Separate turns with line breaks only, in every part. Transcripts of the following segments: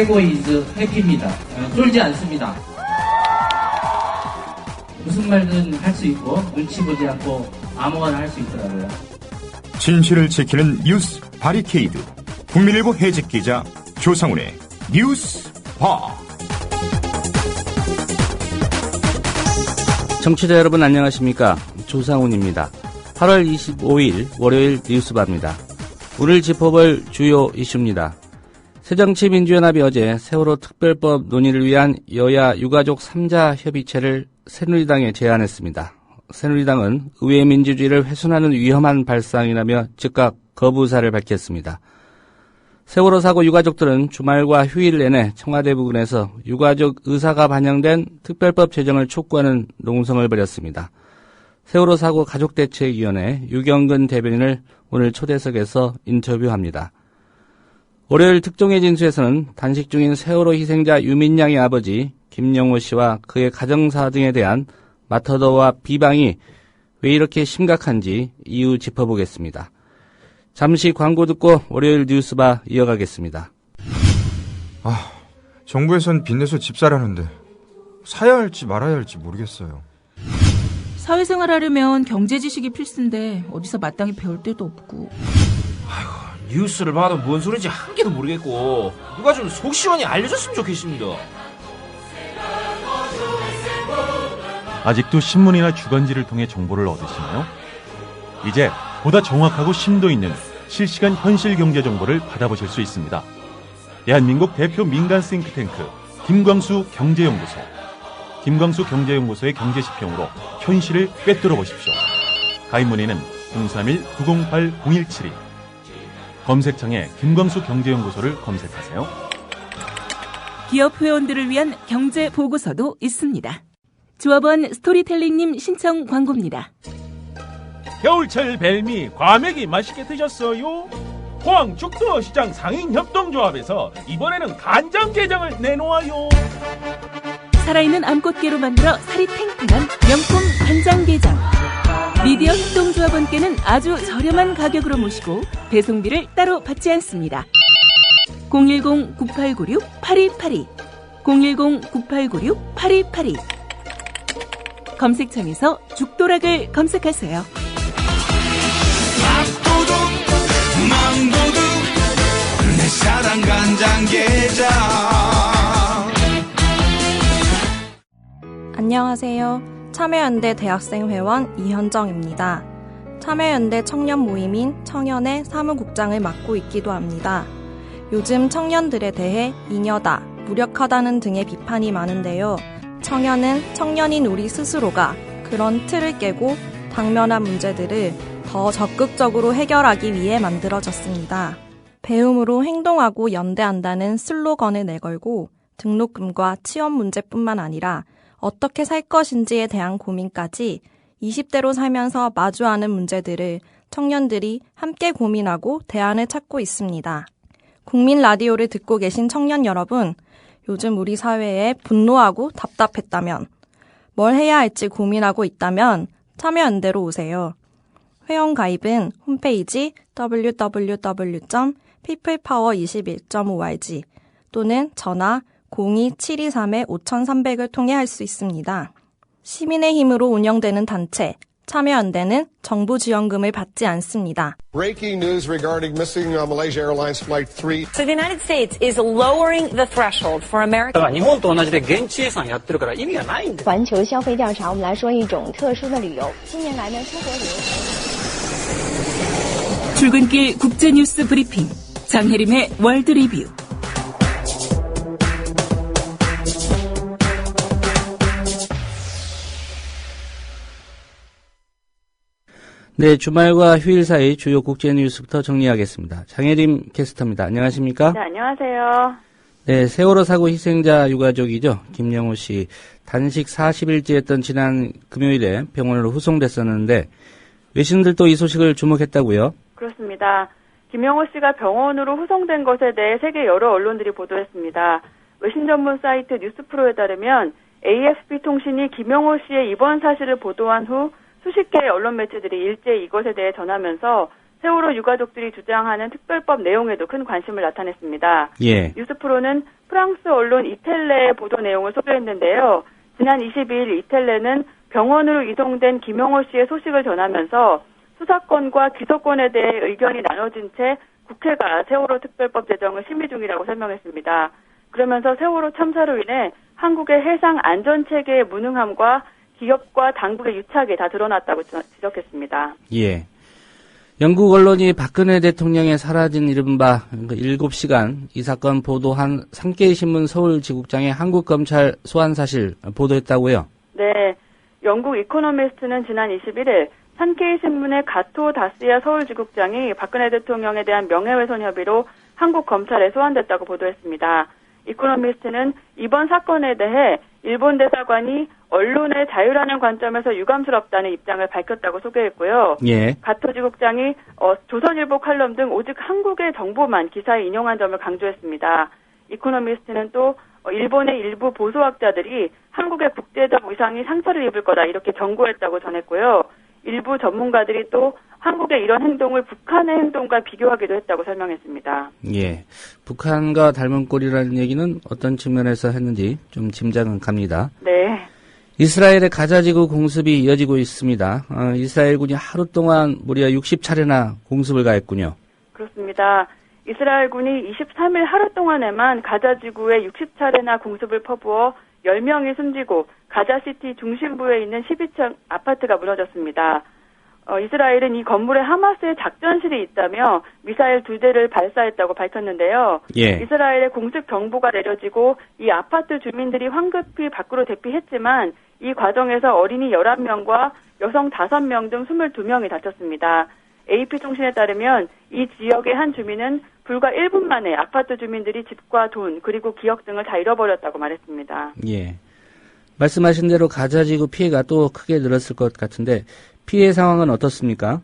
해고 이즈 해피입니다. 쫄지 않습니다. 무슨 말든 할 수 있고 눈치 보지 않고 아무거나 할 수 있더라고요.
진실을 지키는 뉴스 바리케이드. 국민일보 해직 기자 조상훈의 뉴스바.
청취자 여러분 안녕하십니까? 조상훈입니다. 8월 25일 월요일 뉴스바입니다. 오늘 짚어볼 주요 이슈입니다. 새정치민주연합이 어제 세월호 특별법 논의를 위한 여야 유가족 3자 협의체를 새누리당에 제안했습니다. 새누리당은 의회 민주주의를 훼손하는 위험한 발상이라며 즉각 거부사를 밝혔습니다. 세월호 사고 유가족들은 주말과 휴일 내내 청와대 부근에서 유가족 의사가 반영된 특별법 제정을 촉구하는 농성을 벌였습니다. 세월호 사고 가족대책위원회 유경근 대변인을 오늘 초대석에서 인터뷰합니다. 월요일 특종의 진수에서는 단식 중인 세월호 희생자 유민양의 아버지 김영호 씨와 그의 가정사 등에 대한 마터더와 비방이 왜 이렇게 심각한지 이유 짚어보겠습니다. 잠시 광고 듣고 월요일 뉴스바 이어가겠습니다.
정부에선 빚내서 집 사라는데 사야 할지 말아야 할지 모르겠어요.
사회생활 하려면 경제 지식이 필수인데 어디서 마땅히 배울 데도 없고.
뉴스를 봐도 뭔 소리인지 한 개도 모르겠고 누가 좀 속 시원히 알려줬으면 좋겠습니다.
아직도 신문이나 주간지를 통해 정보를 얻으시나요? 이제 보다 정확하고 심도 있는 실시간 현실 경제 정보를 받아보실 수 있습니다. 대한민국 대표 민간 싱크탱크 김광수 경제연구소. 김광수 경제연구소의 경제시평으로 현실을 꿰뚫어 보십시오. 가입 문의는 031-908-0172. 검색창에 김광수 경제연구소를 검색하세요.
기업 회원들을 위한 경제 보고서도 있습니다. 조합원 스토리텔링님 신청 광고입니다.
겨울철 벨미 과메기 맛있게 드셨어요? 포항 죽도시장 상인협동조합에서 이번에는 간장게장을 내놓아요.
살아있는 암꽃게로 만들어 살이 탱탱한 명품 간장게장. 미디어 협동조합원께는 아주 저렴한 가격으로 모시고 배송비를 따로 받지 않습니다. 010-9896-8282 010-9896-8282 검색창에서 죽도락을 검색하세요.
밥도둑 망도둑 내 사랑 간장게장.
안녕하세요. 참여연대 대학생회원 이현정입니다. 참여연대 청년 모임인 청년의 사무국장을 맡고 있기도 합니다. 요즘 청년들에 대해 잉여다, 무력하다는 등의 비판이 많은데요. 청년은 청년인 우리 스스로가 그런 틀을 깨고 당면한 문제들을 더 적극적으로 해결하기 위해 만들어졌습니다. 배움으로 행동하고 연대한다는 슬로건을 내걸고 등록금과 취업 문제뿐만 아니라 어떻게 살 것인지에 대한 고민까지 20대로 살면서 마주하는 문제들을 청년들이 함께 고민하고 대안을 찾고 있습니다. 국민 라디오를 듣고 계신 청년 여러분, 요즘 우리 사회에 분노하고 답답했다면, 뭘 해야 할지 고민하고 있다면 참여연대로 오세요. 회원 가입은 홈페이지 www.peoplepower21.org 또는 전화 02-723-5300을 통해 할 수 있습니다. 시민의 힘으로 운영되는 단체 참여연대는 정부 지원금을 받지 않습니다.
Breaking news regarding missing Malaysia Airlines Flight 3.
So the United States is lowering the threshold for American.
日本と同じで現地予算やってるから意味がないんです。
环球消费调查，我们来说一种特殊的旅游。近年来呢，出国旅游。
출근길 국제뉴스 브리핑 장혜림의 월드 리뷰.
네, 주말과 휴일 사이 주요 국제 뉴스부터 정리하겠습니다. 장혜림 캐스터입니다. 안녕하십니까?
네, 안녕하세요.
네, 세월호 사고 희생자 유가족이죠. 김영호 씨. 단식 40일째였던 지난 금요일에 병원으로 후송됐었는데 외신들도 이 소식을 주목했다고요?
그렇습니다. 김영호 씨가 병원으로 후송된 것에 대해 세계 여러 언론들이 보도했습니다. 외신 전문 사이트 뉴스프로에 따르면 AFP 통신이 김영호 씨의 입원 사실을 보도한 후 수십 개의 언론 매체들이 일제히 이것에 대해 전하면서 세월호 유가족들이 주장하는 특별법 내용에도 큰 관심을 나타냈습니다.
예.
뉴스프로는 프랑스 언론 이텔레의 보도 내용을 소개했는데요. 지난 22일 이텔레는 병원으로 이송된 김영호 씨의 소식을 전하면서 수사권과 기소권에 대해 의견이 나눠진 채 국회가 세월호 특별법 제정을 심의 중이라고 설명했습니다. 그러면서 세월호 참사로 인해 한국의 해상 안전체계의 무능함과 기업과 당국의 유착이 다 드러났다고 지적했습니다.
예. 영국 언론이 박근혜 대통령의 사라진 이른바 7시간 이 사건 보도한 산케이 신문 서울지국장의 한국검찰 소환 사실 보도했다고요?
네. 영국 이코노미스트는 지난 21일 산케이 신문의 가토 다스야 서울지국장이 박근혜 대통령에 대한 명예훼손 혐의로 한국 검찰에 소환됐다고 보도했습니다. 이코노미스트는 이번 사건에 대해 일본 대사관이 언론의 자유라는 관점에서 유감스럽다는 입장을 밝혔다고 소개했고요.
예.
가토 지국장이 조선일보 칼럼 등 오직 한국의 정보만 기사에 인용한 점을 강조했습니다. 이코노미스트는 또 일본의 일부 보수학자들이 한국의 국제적 위상이 상처를 입을 거다 이렇게 경고했다고 전했고요. 일부 전문가들이 또 한국의 이런 행동을 북한의 행동과 비교하기도 했다고 설명했습니다.
예. 북한과 닮은 꼴이라는 얘기는 어떤 측면에서 했는지 좀 짐작은 갑니다.
네.
이스라엘의 가자지구 공습이 이어지고 있습니다. 이스라엘군이 하루 동안 무려 60차례나 공습을 가했군요.
그렇습니다. 이스라엘군이 23일 하루 동안에만 가자지구에 60차례나 공습을 퍼부어 10명이 숨지고 가자시티 중심부에 있는 12층 아파트가 무너졌습니다. 이스라엘은 이 건물에 하마스의 작전실이 있다며 미사일 2대를 발사했다고 밝혔는데요.
예.
이스라엘의 공습 경보가 내려지고 이 아파트 주민들이 황급히 밖으로 대피했지만 이 과정에서 어린이 11명과 여성 5명 등 22명이 다쳤습니다. AP통신에 따르면 이 지역의 한 주민은 불과 1분 만에 아파트 주민들이 집과 돈 그리고 기억 등을 다 잃어버렸다고 말했습니다.
예. 말씀하신 대로 가자지구 피해가 또 크게 늘었을 것 같은데 피해 상황은 어떻습니까?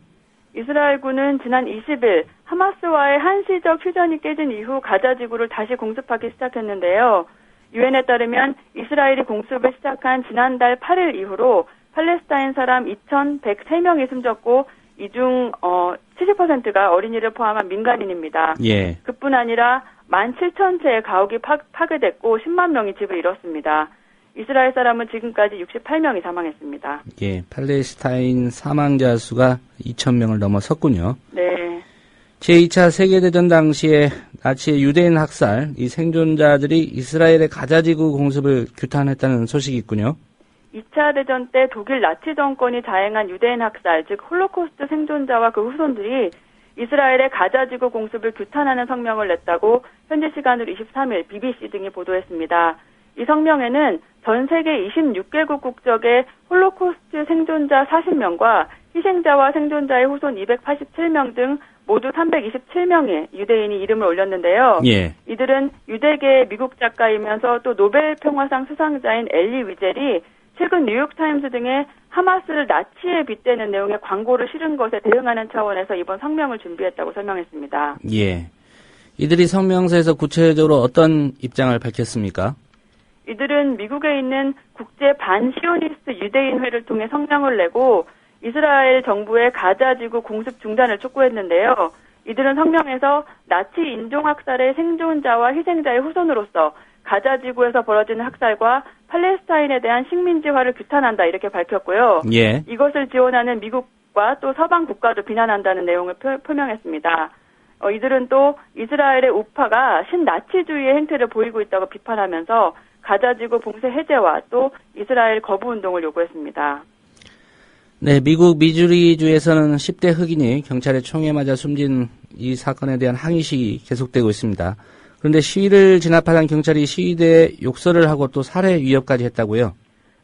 이스라엘군은 지난 20일 하마스와의 한시적 휴전이 깨진 이후 가자지구를 다시 공습하기 시작했는데요. 유엔에 따르면 이스라엘이 공습을 시작한 지난달 8일 이후로 팔레스타인 사람 2,103명이 숨졌고 이 중 70%가 어린이를 포함한 민간인입니다.
예.
그뿐 아니라 17,000채의 가옥이 파괴됐고 10만 명이 집을 잃었습니다. 이스라엘 사람은 지금까지 68명이 사망했습니다.
예, 팔레스타인 사망자 수가 2,000명을 넘어섰군요.
네.
제2차 세계대전 당시에 나치의 유대인 학살, 이 생존자들이 이스라엘의 가자지구 공습을 규탄했다는 소식이 있군요. 2차
대전 때 독일 나치 정권이 자행한 유대인 학살, 즉 홀로코스트 생존자와 그 후손들이 이스라엘의 가자지구 공습을 규탄하는 성명을 냈다고 현지 시간으로 23일 BBC 등이 보도했습니다. 이 성명에는 전 세계 26개국 국적의 홀로코스트 생존자 40명과 희생자와 생존자의 후손 287명 등 모두 327명의 유대인이 이름을 올렸는데요.
예.
이들은 유대계의 미국 작가이면서 또 노벨 평화상 수상자인 엘리 위젤이 최근 뉴욕타임스 등의 하마스를 나치에 빗대는 내용의 광고를 실은 것에 대응하는 차원에서 이번 성명을 준비했다고 설명했습니다.
예. 이들이 성명서에서 구체적으로 어떤 입장을 밝혔습니까?
이들은 미국에 있는 국제 반시오니스트 유대인회를 통해 성명을 내고 이스라엘 정부의 가자지구 공습 중단을 촉구했는데요. 이들은 성명에서 나치 인종학살의 생존자와 희생자의 후손으로서 가자지구에서 벌어지는 학살과 팔레스타인에 대한 식민지화를 규탄한다 이렇게 밝혔고요.
예.
이것을 지원하는 미국과 또 서방 국가도 비난한다는 내용을 표명했습니다. 이들은 또 이스라엘의 우파가 신나치주의의 행태를 보이고 있다고 비판하면서 가자지구 봉쇄 해제와 또 이스라엘 거부 운동을 요구했습니다.
네, 미국 미주리주에서는 10대 흑인이 경찰의 총에 맞아 숨진 이 사건에 대한 항의 시위 계속되고 있습니다. 그런데 시위를 진압하던 경찰이 시위대에 욕설을 하고 또 살해 위협까지 했다고요?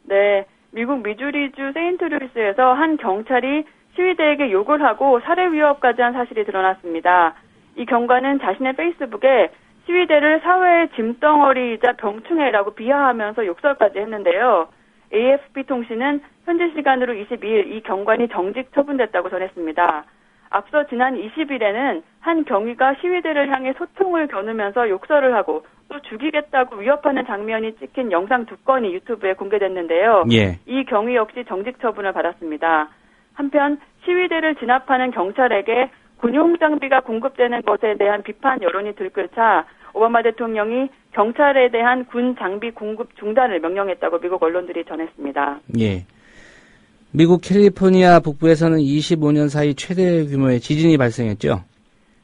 네, 미국 미주리주 세인트루이스에서 한 경찰이 시위대에게 욕을 하고 살해 위협까지 한 사실이 드러났습니다. 이 경관은 자신의 페이스북에 시위대를 사회의 짐덩어리이자 병충해라고 비하하면서 욕설까지 했는데요. AFP 통신은 현지 시간으로 22일 이 경관이 정직 처분됐다고 전했습니다. 앞서 지난 20일에는 한 경위가 시위대를 향해 소총을 겨누면서 욕설을 하고 또 죽이겠다고 위협하는 장면이 찍힌 영상 2건이 유튜브에 공개됐는데요.
예.
이 경위 역시 정직 처분을 받았습니다. 한편 시위대를 진압하는 경찰에게 군용 장비가 공급되는 것에 대한 비판 여론이 들끓자 오바마 대통령이 경찰에 대한 군 장비 공급 중단을 명령했다고 미국 언론들이 전했습니다.
예. 미국 캘리포니아 북부에서는 25년 사이 최대 규모의 지진이 발생했죠?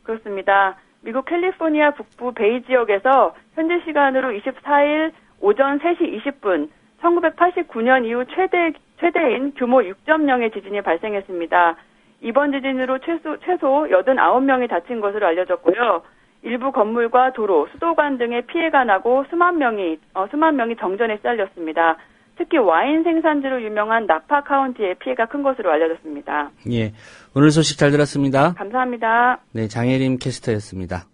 그렇습니다. 미국 캘리포니아 북부 베이 지역에서 현지 시간으로 24일 오전 3시 20분 1989년 이후 최대인 규모 6.0의 지진이 발생했습니다. 이번 지진으로 최소 89명이 다친 것으로 알려졌고요. 일부 건물과 도로, 수도관 등의 피해가 나고 수만 명이 정전에 시달렸습니다. 특히 와인 생산지로 유명한 나파 카운티의 피해가 큰 것으로 알려졌습니다.
예, 오늘 소식 잘 들었습니다.
감사합니다.
네, 장혜림 캐스터였습니다.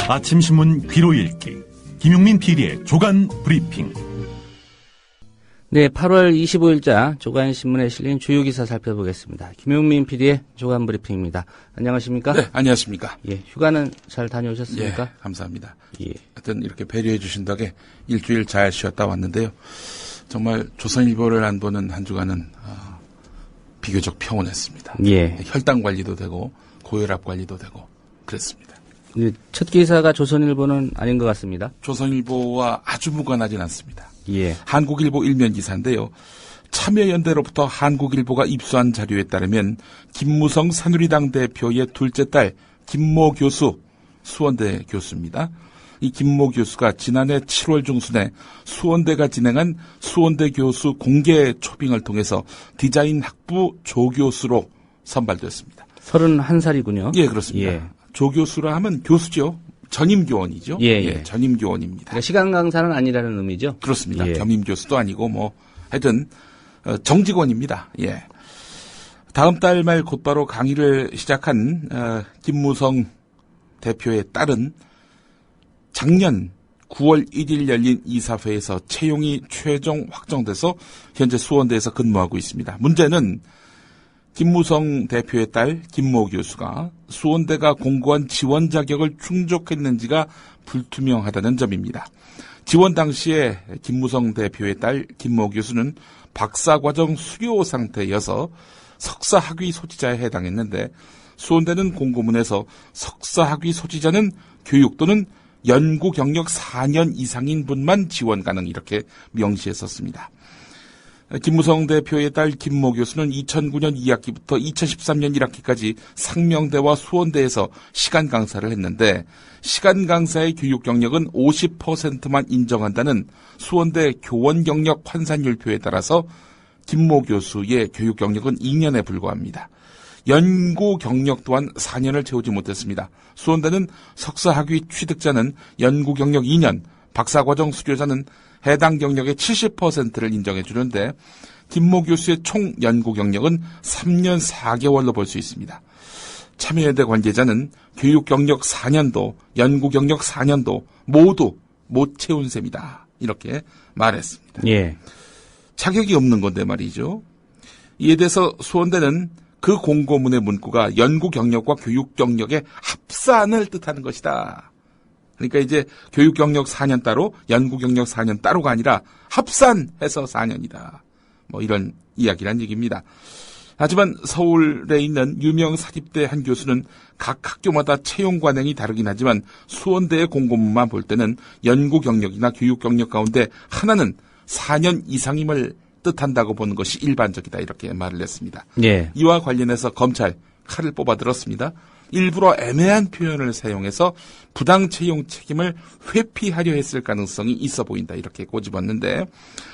아침 신문 귀로 읽기 김용민 PD의 조간 브리핑.
네, 8월 25일자 조간신문에 실린 주요 기사 살펴보겠습니다. 김용민 PD의 조간 브리핑입니다. 안녕하십니까?
네, 안녕하십니까?
예, 휴가는 잘 다녀오셨습니까?
예, 감사합니다.
예.
하여튼 이렇게 배려해 주신 덕에 일주일 잘 쉬었다 왔는데요. 정말 조선일보를 안 보는 한 주간은 비교적 평온했습니다.
예.
혈당 관리도 되고 고혈압 관리도 되고 그랬습니다.
첫 기사가 조선일보는 아닌 것 같습니다.
조선일보와 아주 무관하진 않습니다.
예.
한국일보 일면 기사인데요. 참여연대로부터 한국일보가 입수한 자료에 따르면 김무성 새누리당 대표의 둘째 딸 김모 교수, 수원대 교수입니다. 이 김모 교수가 지난해 7월 중순에 수원대가 진행한 수원대 교수 공개 초빙을 통해서 디자인 학부 조교수로 선발됐습니다.
31살이군요.
예, 그렇습니다.
예.
조교수라 하면 교수죠. 전임교원이죠.
예.
전임교원입니다.
그러니까 시간 강사는 아니라는 의미죠?
그렇습니다.
예.
겸임교수도 아니고 하여튼 정직원입니다. 예. 다음 달 말 곧바로 강의를 시작한 김무성 대표의 딸은 작년 9월 1일 열린 이사회에서 채용이 최종 확정돼서 현재 수원대에서 근무하고 있습니다. 문제는 김무성 대표의 딸 김모 교수가 수원대가 공고한 지원 자격을 충족했는지가 불투명하다는 점입니다. 지원 당시에 김무성 대표의 딸 김모 교수는 박사과정 수료 상태여서 석사학위 소지자에 해당했는데 수원대는 공고문에서 석사학위 소지자는 교육 또는 연구 경력 4년 이상인 분만 지원 가능 이렇게 명시했었습니다. 김무성 대표의 딸 김모 교수는 2009년 2학기부터 2013년 1학기까지 상명대와 수원대에서 시간 강사를 했는데 시간 강사의 교육 경력은 50%만 인정한다는 수원대 교원 경력 환산율표에 따라서 김모 교수의 교육 경력은 2년에 불과합니다. 연구 경력 또한 4년을 채우지 못했습니다. 수원대는 석사학위 취득자는 연구 경력 2년, 박사과정 수료자는 해당 경력의 70%를 인정해 주는데 김모 교수의 총 연구 경력은 3년 4개월로 볼 수 있습니다. 참여연대 관계자는 교육 경력 4년도, 연구 경력 4년도 모두 못 채운 셈이다. 이렇게 말했습니다.
예.
자격이 없는 건데 말이죠. 이에 대해서 수원대는 그 공고문의 문구가 연구 경력과 교육 경력의 합산을 뜻하는 것이다. 그러니까 이제 교육 경력 4년 따로, 연구 경력 4년 따로가 아니라 합산해서 4년이다. 이런 이야기란 얘기입니다. 하지만 서울에 있는 유명 사립대 한 교수는 각 학교마다 채용 관행이 다르긴 하지만 수원대의 공고문만 볼 때는 연구 경력이나 교육 경력 가운데 하나는 4년 이상임을 뜻한다고 보는 것이 일반적이다. 이렇게 말을 했습니다.
예.
이와 관련해서 검찰 칼을 뽑아들었습니다. 일부러 애매한 표현을 사용해서 부당 채용 책임을 회피하려 했을 가능성이 있어 보인다. 이렇게 꼬집었는데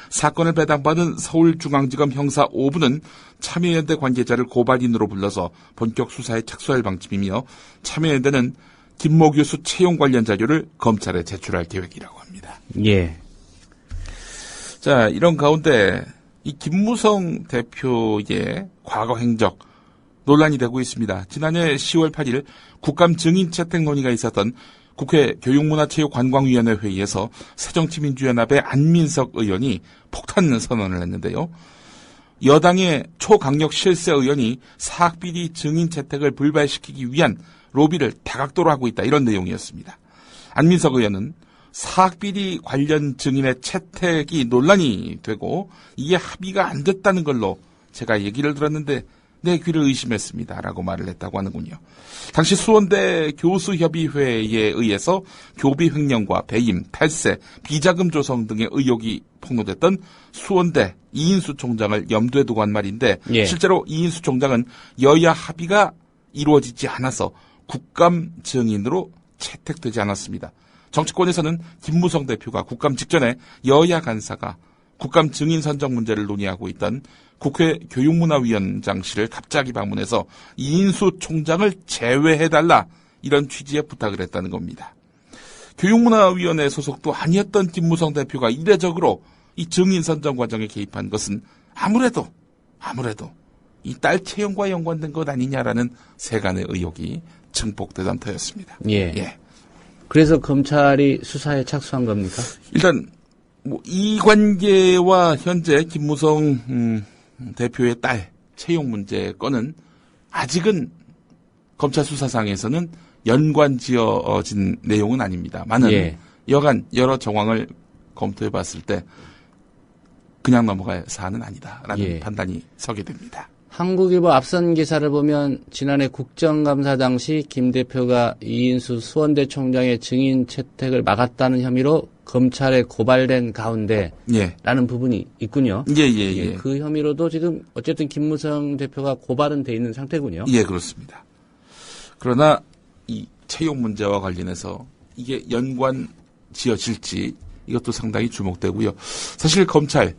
사건을 배당받은 서울중앙지검 형사 5부는 참여연대 관계자를 고발인으로 불러서 본격 수사에 착수할 방침이며 참여연대는 김모 교수 채용 관련 자료를 검찰에 제출할 계획이라고 합니다.
예.
자, 이런 가운데 이 김무성 대표의 과거 행적 논란이 되고 있습니다. 지난해 10월 8일 국감 증인 채택 논의가 있었던 국회 교육문화체육관광위원회 회의에서 새정치민주연합의 안민석 의원이 폭탄 선언을 했는데요. 여당의 초강력 실세 의원이 사학비리 증인 채택을 불발시키기 위한 로비를 다각도로 하고 있다. 이런 내용이었습니다. 안민석 의원은 사학비리 관련 증인의 채택이 논란이 되고 이게 합의가 안 됐다는 걸로 제가 얘기를 들었는데 내 귀를 의심했습니다. 라고 말을 했다고 하는군요. 당시 수원대 교수협의회에 의해서 교비 횡령과 배임, 탈세, 비자금 조성 등의 의혹이 폭로됐던 수원대 이인수 총장을 염두에 두고 한 말인데
예.
실제로 이인수 총장은 여야 합의가 이루어지지 않아서 국감 증인으로 채택되지 않았습니다. 정치권에서는 김무성 대표가 국감 직전에 여야 간사가 국감 증인 선정 문제를 논의하고 있던 국회 교육문화위원장실을 갑자기 방문해서 이인수 총장을 제외해달라 이런 취지의 부탁을 했다는 겁니다. 교육문화위원회 소속도 아니었던 김무성 대표가 이례적으로 이 증인 선정 과정에 개입한 것은 아무래도 이 딸 채용과 연관된 것 아니냐라는 세간의 의혹이 증폭되던 터였습니다.
예. 그래서 검찰이 수사에 착수한 겁니까?
일단 이 관계와 현재 김무성 대표의 딸 채용 문제 건은 아직은 검찰 수사상에서는 연관지어진 내용은 아닙니다만은 여간 여러 정황을 검토해봤을 때 그냥 넘어갈 사안은 아니다라는 판단이 서게 됩니다.
한국일보 앞선 기사를 보면 지난해 국정감사 당시 김 대표가 이인수 수원대 총장의 증인 채택을 막았다는 혐의로 검찰에 고발된 가운데 라는 부분이 있군요.
예.
그 혐의로도 지금 어쨌든 김무성 대표가 고발은 돼 있는 상태군요.
예, 그렇습니다. 그러나 이 채용 문제와 관련해서 이게 연관 지어질지 이것도 상당히 주목되고요. 사실 검찰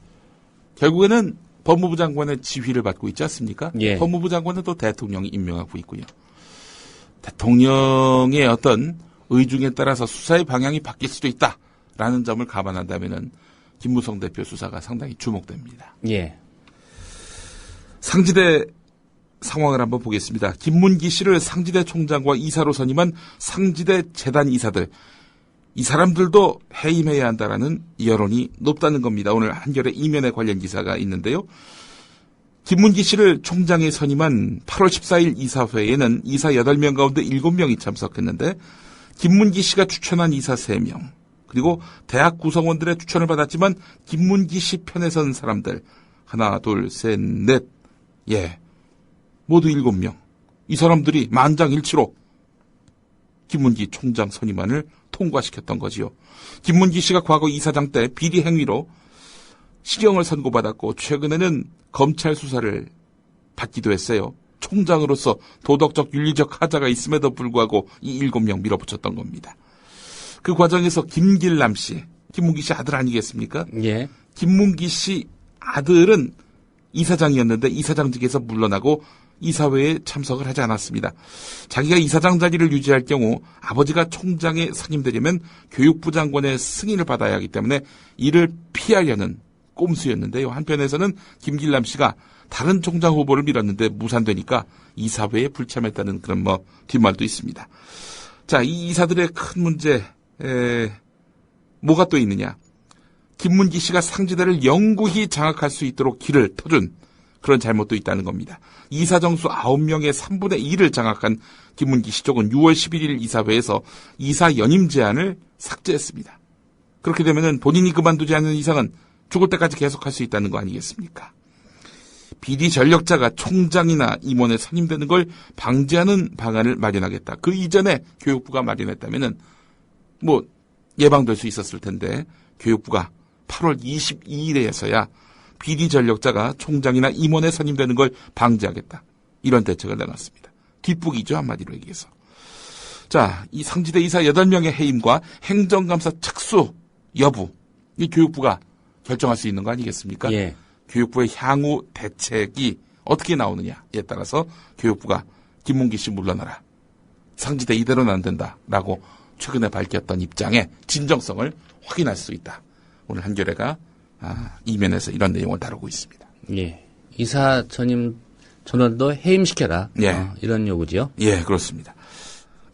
결국에는 법무부 장관의 지휘를 받고 있지 않습니까? 법무부 장관은 또 대통령이 임명하고 있고요. 대통령의 어떤 의중에 따라서 수사의 방향이 바뀔 수도 있다라는 점을 감안한다면은 김무성 대표 수사가 상당히 주목됩니다. 상지대 상황을 한번 보겠습니다. 김문기 씨를 상지대 총장과 이사로 선임한 상지대 재단 이사들, 이 사람들도 해임해야 한다라는 여론이 높다는 겁니다. 오늘 한겨레 이면에 관련 기사가 있는데요. 김문기 씨를 총장에 선임한 8월 14일 이사회에는 이사 8명 가운데 7명이 참석했는데 김문기 씨가 추천한 이사 3명, 그리고 대학 구성원들의 추천을 받았지만 김문기 씨 편에 선 사람들 하나, 둘, 셋, 넷, 모두 7명. 이 사람들이 만장일치로 김문기 총장 선임안을 통과시켰던 거지요. 김문기 씨가 과거 이사장 때 비리 행위로 실형을 선고받았고 최근에는 검찰 수사를 받기도 했어요. 총장으로서 도덕적 윤리적 하자가 있음에도 불구하고 이 7명 밀어붙였던 겁니다. 그 과정에서 김길남 씨, 김문기 씨 아들 아니겠습니까? 김문기 씨 아들은 이사장이었는데 이사장직에서 물러나고 이사회에 참석을 하지 않았습니다. 자기가 이사장 자리를 유지할 경우 아버지가 총장에 선임되려면 교육부 장관의 승인을 받아야 하기 때문에 이를 피하려는 꼼수였는데요. 한편에서는 김길남 씨가 다른 총장 후보를 밀었는데 무산되니까 이사회에 불참했다는 그런 뒷말도 있습니다. 자, 이 이사들의 큰 문제 뭐가 또 있느냐. 김문기 씨가 상지대를 영구히 장악할 수 있도록 길을 터준 그런 잘못도 있다는 겁니다. 이사 정수 9명의 3분의 1을 장악한 김문기 씨 쪽은 6월 11일 이사회에서 이사 연임 제안을 삭제했습니다. 그렇게 되면은 본인이 그만두지 않는 이상은 죽을 때까지 계속할 수 있다는 거 아니겠습니까? 비리 전력자가 총장이나 임원에 선임되는 걸 방지하는 방안을 마련하겠다. 그 이전에 교육부가 마련했다면은 예방될 수 있었을 텐데 교육부가 8월 22일에서야 비리 전력자가 총장이나 임원에 선임되는 걸 방지하겠다. 이런 대책을 내놨습니다. 뒷북이죠, 한마디로 얘기해서. 자, 이 상지대 이사 8명의 해임과 행정감사 착수 여부, 이 교육부가 결정할 수 있는 거 아니겠습니까? 교육부의 향후 대책이 어떻게 나오느냐에 따라서 교육부가 김문기 씨 물러나라. 상지대 이대로는 안 된다라고 최근에 밝혔던 입장의 진정성을 확인할 수 있다. 오늘 한겨레가 이면에서 이런 내용을 다루고 있습니다.
이사 전임 전원도 해임시켜라. 이런 요구죠.
그렇습니다.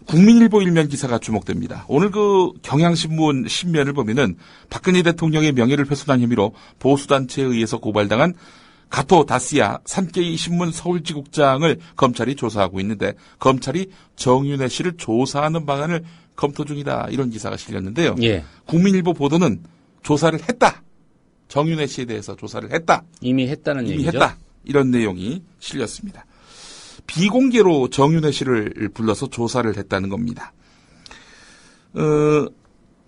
국민일보 일면 기사가 주목됩니다. 오늘 그 경향신문 신면을 보면은 박근혜 대통령의 명예를 훼손한 혐의로 보수단체에 의해서 고발당한 가토 다시야 산케이 신문 서울지국장을 검찰이 조사하고 있는데 검찰이 정윤회 씨를 조사하는 방안을 검토 중이다. 이런 기사가 실렸는데요.
예.
국민일보 보도는 조사를 했다. 정윤회 씨에 대해서 조사를 했다.
이미 했다는
이미
얘기죠.
했다. 이런 내용이 실렸습니다. 비공개로 정윤회 씨를 불러서 조사를 했다는 겁니다.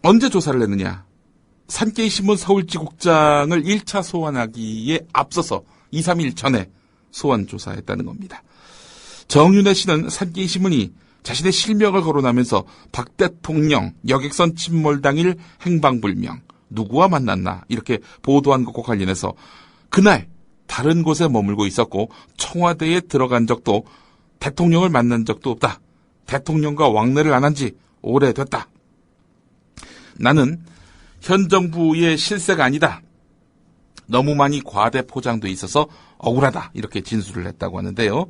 언제 조사를 했느냐? 산케이신문 서울지국장을 1차 소환하기에 앞서서 2, 3일 전에 소환 조사했다는 겁니다. 정윤회 씨는 산케이신문이 자신의 실명을 거론하면서 박 대통령 여객선 침몰 당일 행방불명, 누구와 만났나 이렇게 보도한 것과 관련해서 그날 다른 곳에 머물고 있었고 청와대에 들어간 적도 대통령을 만난 적도 없다. 대통령과 왕래를 안 한 지 오래됐다. 나는 현 정부의 실세가 아니다. 너무 많이 과대 포장돼 있어서 억울하다. 이렇게 진술을 했다고 하는데요.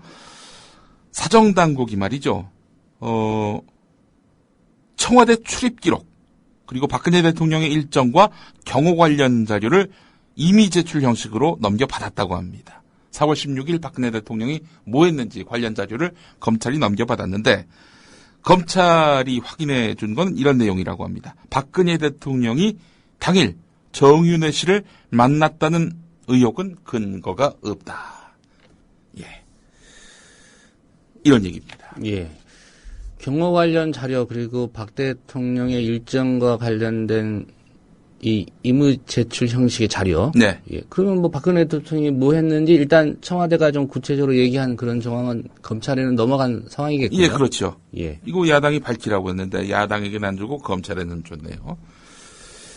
사정당국이 말이죠. 청와대 출입 기록 그리고 박근혜 대통령의 일정과 경호 관련 자료를 이미 제출 형식으로 넘겨받았다고 합니다. 4월 16일 박근혜 대통령이 뭐 했는지 관련 자료를 검찰이 넘겨받았는데 검찰이 확인해 준 건 이런 내용이라고 합니다. 박근혜 대통령이 당일 정윤회 씨를 만났다는 의혹은 근거가 없다. 예. 이런 얘기입니다.
예. 경호 관련 자료 그리고 박 대통령의 일정과 관련된 이 임의 제출 형식의 자료.
네.
예. 그러면 뭐 박근혜 대통령이 뭐 했는지 일단 청와대가 좀 구체적으로 얘기한 그런 정황은 검찰에는 넘어간 상황이겠고요.
예, 그렇죠.
예.
이거 야당이 밝히라고 했는데 야당에게는 안 주고 검찰에는 줬네요.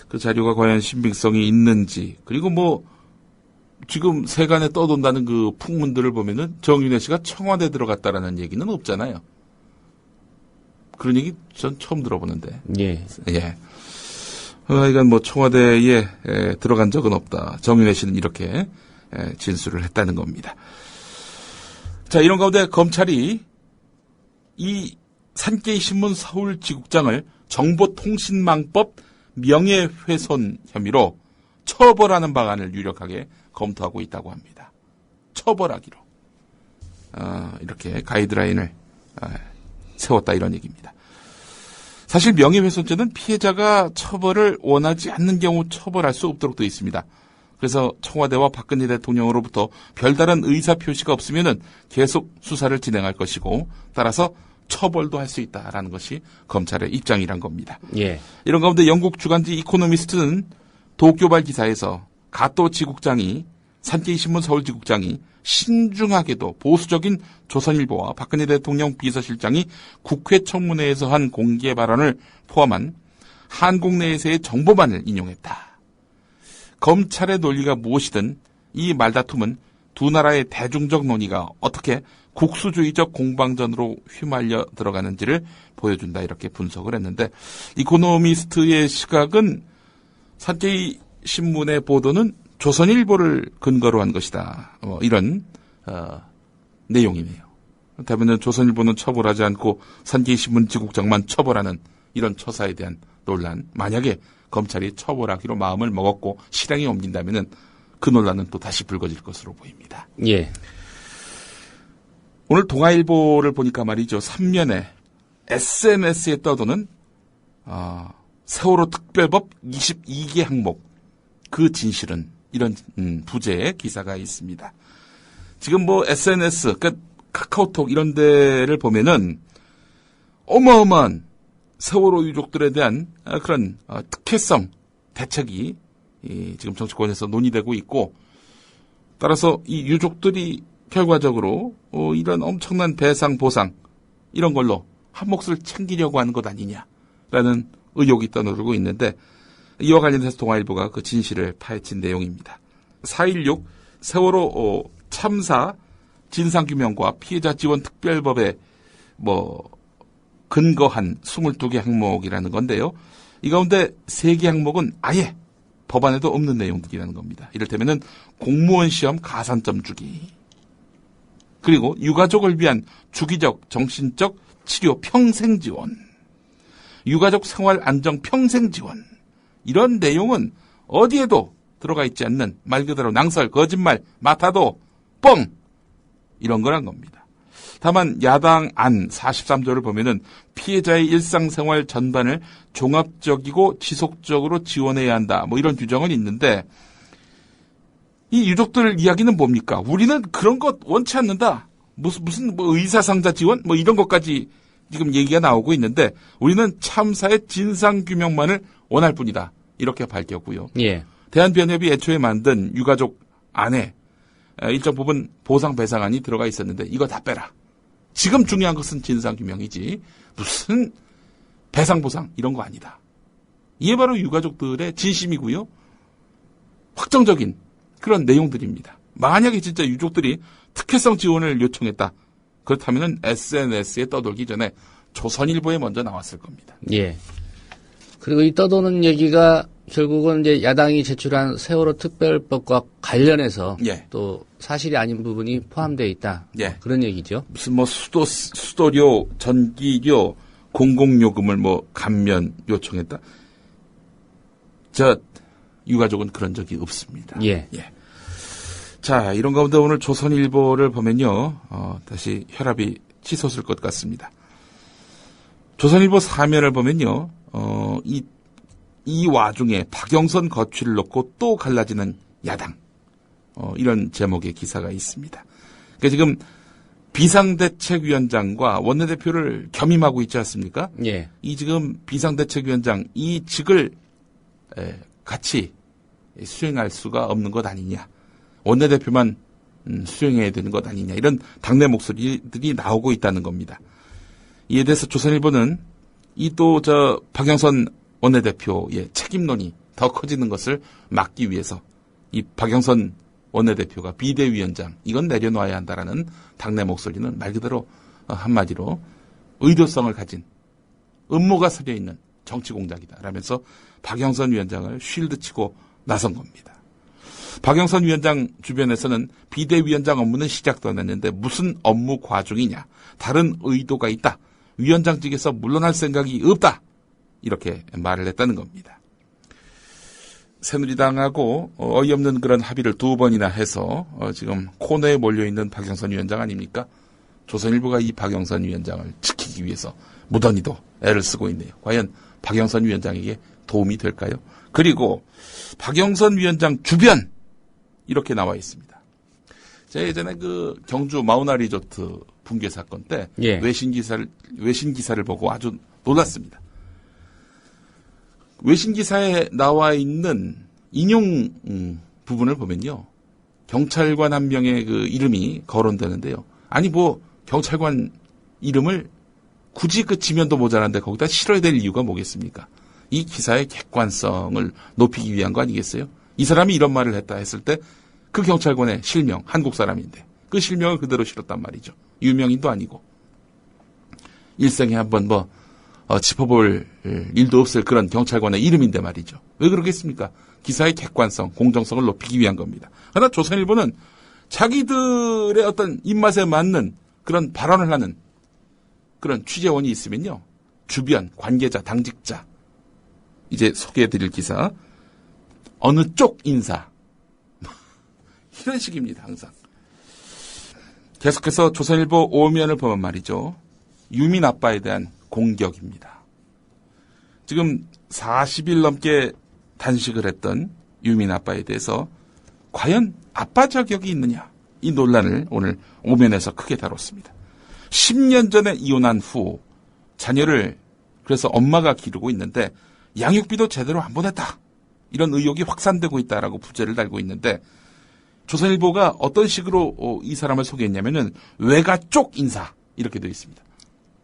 그 자료가 과연 신빙성이 있는지 그리고 뭐 지금 세간에 떠돈다는 그 풍문들을 보면은 정윤회 씨가 청와대 들어갔다라는 얘기는 없잖아요. 그런 얘기 전 처음 들어보는데.
예.
예. 이건 뭐 청와대에 들어간 적은 없다. 정윤회 씨는 이렇게 진술을 했다는 겁니다. 자, 이런 가운데 검찰이 이 산케이신문 서울지국장을 정보통신망법 명예훼손 혐의로 처벌하는 방안을 유력하게 검토하고 있다고 합니다. 처벌하기로. 이렇게 가이드라인을 세웠다 이런 얘기입니다. 사실 명예훼손죄는 피해자가 처벌을 원하지 않는 경우 처벌할 수 없도록 되어 있습니다. 그래서 청와대와 박근혜 대통령으로부터 별다른 의사표시가 없으면은 계속 수사를 진행할 것이고 따라서 처벌도 할 수 있다라는 것이 검찰의 입장이란 겁니다.
예.
이런 가운데 영국 주간지 이코노미스트는 도쿄발 기사에서 가또 지국장이 산케이신문 서울지국장이 신중하게도 보수적인 조선일보와 박근혜 대통령 비서실장이 국회 청문회에서 한 공개 발언을 포함한 한국 내에서의 정보만을 인용했다. 검찰의 논리가 무엇이든 이 말다툼은 두 나라의 대중적 논의가 어떻게 국수주의적 공방전으로 휘말려 들어가는지를 보여준다 이렇게 분석을 했는데 이코노미스트의 시각은 산케이 신문의 보도는 조선일보를 근거로 한 것이다. 이런 내용이네요. 그렇다면 조선일보는 처벌하지 않고 산케이신문 지국장만 처벌하는 이런 처사에 대한 논란. 만약에 검찰이 처벌하기로 마음을 먹었고 실행에 옮긴다면 그 논란은 또 다시 불거질 것으로 보입니다.
예.
오늘 동아일보를 보니까 말이죠. 3년에 SNS에 떠도는 세월호 특별법 22개 항목 그 진실은 이런 부제의 기사가 있습니다. 지금 뭐 SNS, 그러니까 카카오톡 이런 데를 보면은 어마어마한 세월호 유족들에 대한 그런 특혜성 대책이 지금 정치권에서 논의되고 있고 따라서 이 유족들이 결과적으로 이런 엄청난 배상 보상 이런 걸로 한 몫을 챙기려고 하는 것 아니냐라는 의혹이 떠오르고 있는데 이와 관련해서 동아일보가 그 진실을 파헤친 내용입니다. 4.16 세월호 참사 진상규명과 피해자 지원 특별법에 근거한 22개 항목이라는 건데요. 이 가운데 3개 항목은 아예 법안에도 없는 내용들이라는 겁니다. 이를테면은 공무원 시험 가산점 주기, 그리고 유가족을 위한 주기적 정신적 치료 평생 지원, 유가족 생활 안정 평생 지원, 이런 내용은 어디에도 들어가 있지 않는 말 그대로 낭설, 거짓말, 마타도, 뻥 이런 거란 겁니다. 다만 야당 안 43조를 보면은 피해자의 일상생활 전반을 종합적이고 지속적으로 지원해야 한다. 뭐 이런 규정은 있는데 이 유족들 이야기는 뭡니까? 우리는 그런 것 원치 않는다. 무슨 뭐 의사상자 지원 뭐 이런 것까지 지금 얘기가 나오고 있는데 우리는 참사의 진상 규명만을 원할 뿐이다. 이렇게 밝혔고요.
예.
대한변협이 애초에 만든 유가족 안에 일정 부분 보상 배상안이 들어가 있었는데 이거 다 빼라. 지금 중요한 것은 진상 규명이지 무슨 배상 보상 이런 거 아니다. 이게 바로 유가족들의 진심이고요. 확정적인 그런 내용들입니다. 만약에 진짜 유족들이 특혜성 지원을 요청했다. 그렇다면은 SNS에 떠돌기 전에 조선일보에 먼저 나왔을 겁니다.
예. 그리고 이 떠도는 얘기가 결국은 이제 야당이 제출한 세월호 특별법과 관련해서
예.
또 사실이 아닌 부분이 포함되어 있다.
예.
그런 얘기죠.
무슨 뭐 수도료, 전기료, 공공요금을 뭐 감면 요청했다. 유가족은 그런 적이 없습니다.
예.
예. 자, 이런 가운데 오늘 조선일보를 보면요, 다시 혈압이 치솟을 것 같습니다. 조선일보 사면을 보면요, 이 와중에 박영선 거취를 놓고 또 갈라지는 야당. 이런 제목의 기사가 있습니다. 그러니까 지금 비상대책위원장과 원내대표를 겸임하고 있지 않습니까?
예.
이 지금 비상대책위원장, 이 직을 같이 수행할 수가 없는 것 아니냐. 원내대표만 수행해야 되는 것 아니냐. 이런 당내 목소리들이 나오고 있다는 겁니다. 이에 대해서 조선일보는 박영선 원내대표의 책임론이 더 커지는 것을 막기 위해서 이 박영선 원내대표가 비대위원장 이건 내려놔야 한다라는 당내 목소리는 말 그대로 한마디로 의도성을 가진 음모가 서려 있는 정치 공작이다 라면서 박영선 위원장을 쉴드치고 나선 겁니다. 박영선 위원장 주변에서는 비대위원장 업무는 시작도 안 했는데 무슨 업무 과중이냐. 다른 의도가 있다. 위원장직에서 물러날 생각이 없다. 이렇게 말을 했다는 겁니다. 새누리당하고 어이없는 그런 합의를 2번이나 해서 지금 코너에 몰려있는 박영선 위원장 아닙니까? 조선일보가 이 박영선 위원장을 지키기 위해서 무던히도 애를 쓰고 있네요. 과연 박영선 위원장에게 도움이 될까요? 그리고 박영선 위원장 주변 이렇게 나와 있습니다. 제가 예전에 그 경주 마우나 리조트 붕괴 사건 때
예.
외신 기사를 보고 아주 놀랐습니다. 외신 기사에 나와 있는 인용 부분을 보면요. 경찰관 한 명의 그 이름이 거론되는데요. 아니 뭐 경찰관 이름을 굳이 그 지면도 모자란데 거기다 실어야 될 이유가 뭐겠습니까? 이 기사의 객관성을 높이기 위한 거 아니겠어요? 이 사람이 이런 말을 했다 했을 때 그 경찰관의 실명, 한국 사람인데 그 실명을 그대로 실었단 말이죠. 유명인도 아니고. 일생에 한번 짚어볼 일도 없을 그런 경찰관의 이름인데 말이죠. 왜 그러겠습니까? 기사의 객관성, 공정성을 높이기 위한 겁니다. 그러나 조선일보는 자기들의 어떤 입맛에 맞는 그런 발언을 하는 그런 취재원이 있으면요. 주변, 관계자, 당직자 이제 소개해드릴 기사 어느 쪽 인사 이런 식입니다. 항상. 계속해서 조선일보 5면을 보면 말이죠. 유민 아빠에 대한 공격입니다. 지금 40일 넘게 단식을 했던 유민 아빠에 대해서 과연 아빠 자격이 있느냐 이 논란을 오늘 5면에서 크게 다뤘습니다. 10년 전에 이혼한 후 자녀를 그래서 엄마가 기르고 있는데 양육비도 제대로 안 보냈다. 이런 의혹이 확산되고 있다라고 부제를 달고 있는데 조선일보가 어떤 식으로 이 사람을 소개했냐면은 외가 쪽 인사 이렇게 되어 있습니다.